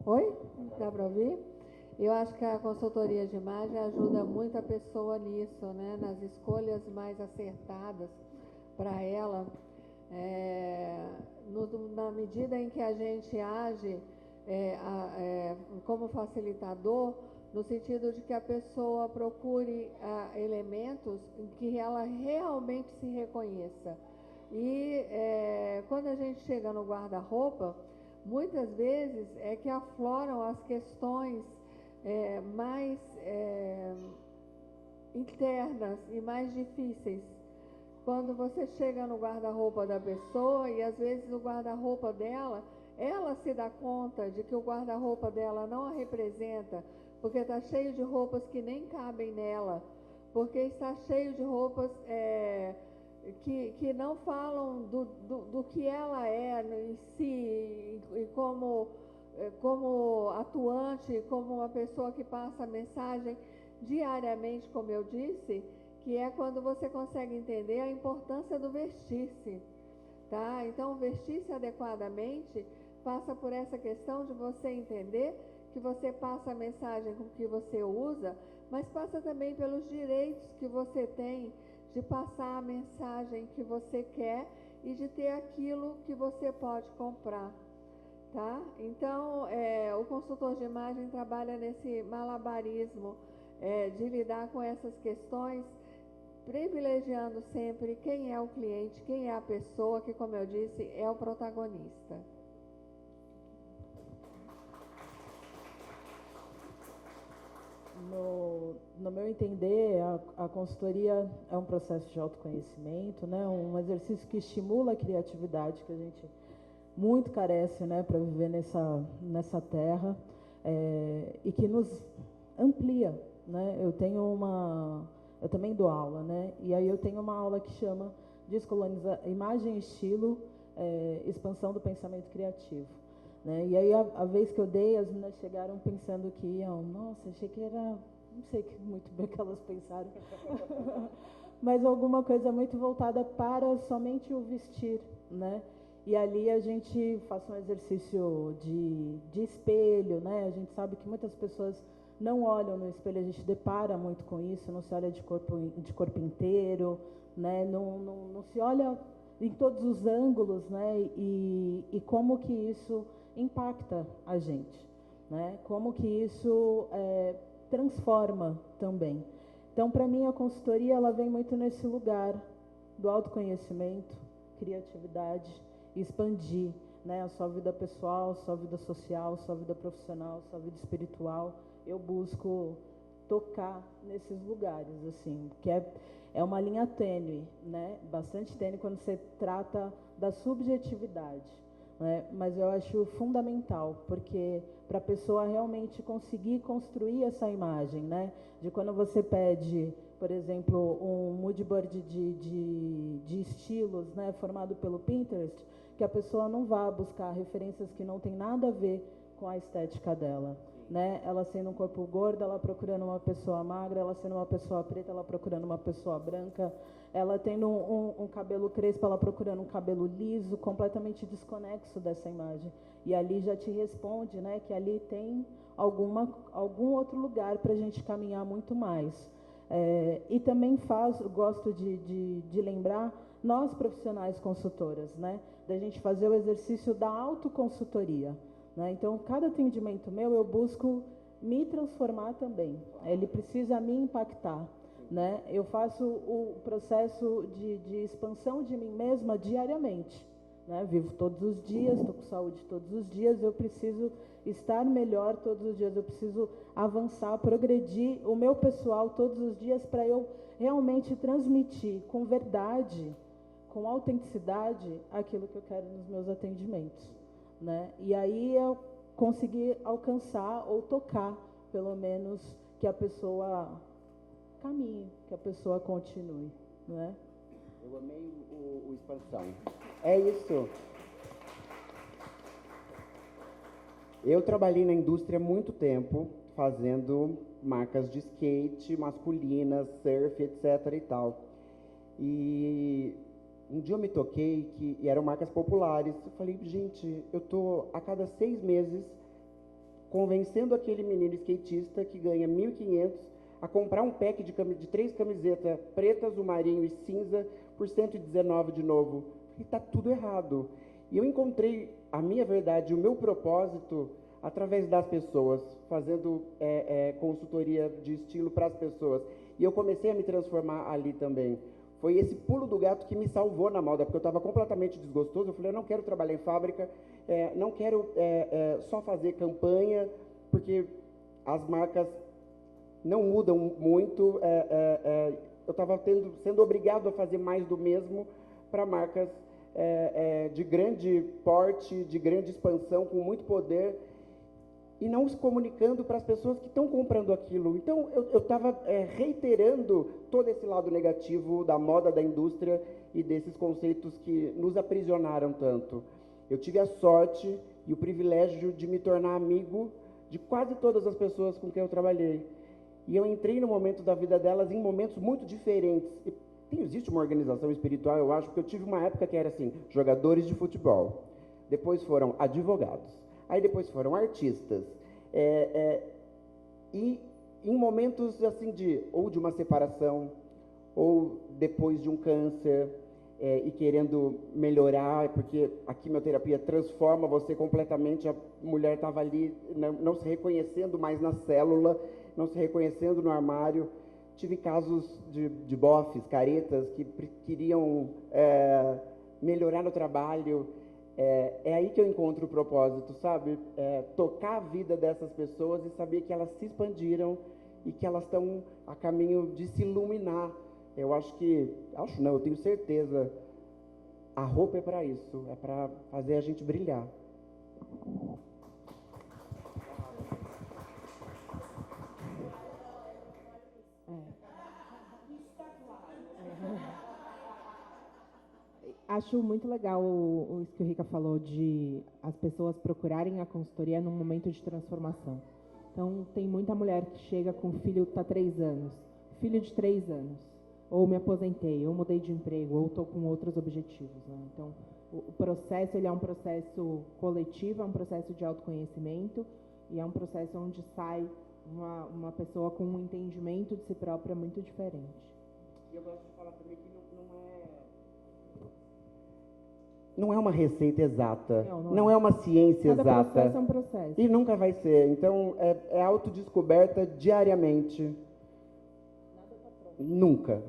Oi? Dá para ouvir? Eu acho que a consultoria de imagem ajuda muito a pessoa nisso, né? Nas escolhas mais acertadas para ela. Na medida em que a gente age como facilitador, no sentido de que a pessoa procure elementos em que ela realmente se reconheça. E quando a gente chega no guarda-roupa, muitas vezes é que afloram as questões mais internas e mais difíceis. Quando você chega no guarda-roupa da pessoa e às vezes o guarda-roupa dela ela se dá conta de que o guarda-roupa dela não a representa, porque está cheio de roupas que nem cabem nela, porque está cheio de roupas que não falam do que ela é em si, e como atuante, como uma pessoa que passa a mensagem diariamente, como eu disse, que é quando você consegue entender a importância do vestir-se, tá? Então, vestir-se adequadamente passa por essa questão de você entender que você passa a mensagem com que você usa, mas passa também pelos direitos que você tem de passar a mensagem que você quer e de ter aquilo que você pode comprar, tá? Então, o consultor de imagem trabalha nesse malabarismo de lidar com essas questões, privilegiando sempre quem é o cliente, quem é a pessoa que, como eu disse, é o protagonista. No meu entender, a consultoria é um processo de autoconhecimento, né? Um exercício que estimula a criatividade, que a gente muito carece, né, para viver nessa terra, e que nos amplia, né? Eu também dou aula, né? E aí eu tenho uma aula que chama Imagem e Estilo, Expansão do Pensamento Criativo. Né? E aí, a vez que eu dei, as meninas chegaram pensando que iam, nossa, achei que era, não sei muito bem o que elas pensaram, mas alguma coisa muito voltada para somente o vestir, né? E ali a gente faz um exercício de espelho, né? A gente sabe que muitas pessoas não olham no espelho, a gente depara muito com isso, não se olha de corpo inteiro, né? Não se olha em todos os ângulos, né? E como que isso impacta a gente, né? Como que isso transforma também. Então, para mim, a consultoria ela vem muito nesse lugar do autoconhecimento, criatividade, expandir, né? A sua vida pessoal, sua vida social, sua vida profissional, sua vida espiritual. Eu busco tocar nesses lugares, assim, que é uma linha tênue, né? Bastante tênue quando você trata da subjetividade. Mas eu acho fundamental, porque para a pessoa realmente conseguir construir essa imagem, né? De quando você pede, por exemplo, um mood board de estilos, né? Formado pelo Pinterest, que a pessoa não vá buscar referências que não tem nada a ver com a estética dela. Né? Ela sendo um corpo gordo, ela procurando uma pessoa magra, ela sendo uma pessoa preta, ela procurando uma pessoa branca, ela tendo um cabelo crespo, ela procurando um cabelo liso, completamente desconexo dessa imagem. E ali já te responde, né, que ali tem algum outro lugar para a gente caminhar muito mais. E também gosto de lembrar, nós profissionais consultoras, né, da gente fazer o exercício da autoconsultoria. Né? Então, cada atendimento meu, eu busco me transformar também. Ele precisa me impactar. Né? Eu faço o processo de expansão de mim mesma diariamente. Né? Vivo todos os dias, estou com saúde todos os dias, eu preciso estar melhor todos os dias, eu preciso avançar, progredir o meu pessoal todos os dias para eu realmente transmitir com verdade, com autenticidade, aquilo que eu quero nos meus atendimentos. Né? E aí eu consegui alcançar ou tocar, pelo menos, que a pessoa caminhe, que a pessoa continue. Né? Eu amei o expansão. É isso. Eu trabalhei na indústria há muito tempo, fazendo marcas de skate, masculinas, surf, etc. e tal. E um dia eu me toquei e eram marcas populares. Eu falei, gente, eu estou a cada 6 meses convencendo aquele menino skatista que ganha 1.500 a comprar um pack de 3 camisetas preta, azul marinho e cinza por 119 de novo. E está tudo errado. E eu encontrei a minha verdade, o meu propósito através das pessoas, fazendo consultoria de estilo para as pessoas. E eu comecei a me transformar ali também. Foi esse pulo do gato que me salvou na moda, porque eu estava completamente desgostoso. Eu falei, eu não quero trabalhar em fábrica, não quero só fazer campanha, porque as marcas não mudam muito. Eu estava sendo obrigado a fazer mais do mesmo para marcas de grande porte, de grande expansão, com muito poder, e não se comunicando para as pessoas que estão comprando aquilo. Então, eu estava reiterando todo esse lado negativo da moda, da indústria e desses conceitos que nos aprisionaram tanto. Eu tive a sorte e o privilégio de me tornar amigo de quase todas as pessoas com quem eu trabalhei. E eu entrei no momento da vida delas em momentos muito diferentes. Existe uma organização espiritual, eu acho, porque eu tive uma época que era assim, jogadores de futebol, depois foram advogados, aí depois foram artistas, e em momentos assim ou de uma separação, ou depois de um câncer, e querendo melhorar, porque a quimioterapia transforma você completamente, a mulher estava ali não se reconhecendo mais na célula, não se reconhecendo no armário. Tive casos de bofes, caretas, que queriam melhorar no trabalho. É aí que eu encontro o propósito, sabe? Tocar a vida dessas pessoas e saber que elas se expandiram e que elas estão a caminho de se iluminar. Eu eu tenho certeza, a roupa é para isso, é para fazer a gente brilhar. Acho muito legal isso que o Rica falou, de as pessoas procurarem a consultoria num momento de transformação. Então, tem muita mulher que chega com filho que está 3 anos, filho de 3 anos, ou me aposentei, ou mudei de emprego, ou estou com outros objetivos, né? Então, o processo ele é um processo coletivo, é um processo de autoconhecimento, e é um processo onde sai uma pessoa com um entendimento de si própria muito diferente. E eu gosto de falar também que não é uma receita exata, não é uma ciência exata. Cada processo é um processo. E nunca vai ser. Então, é autodescoberta diariamente. Nunca.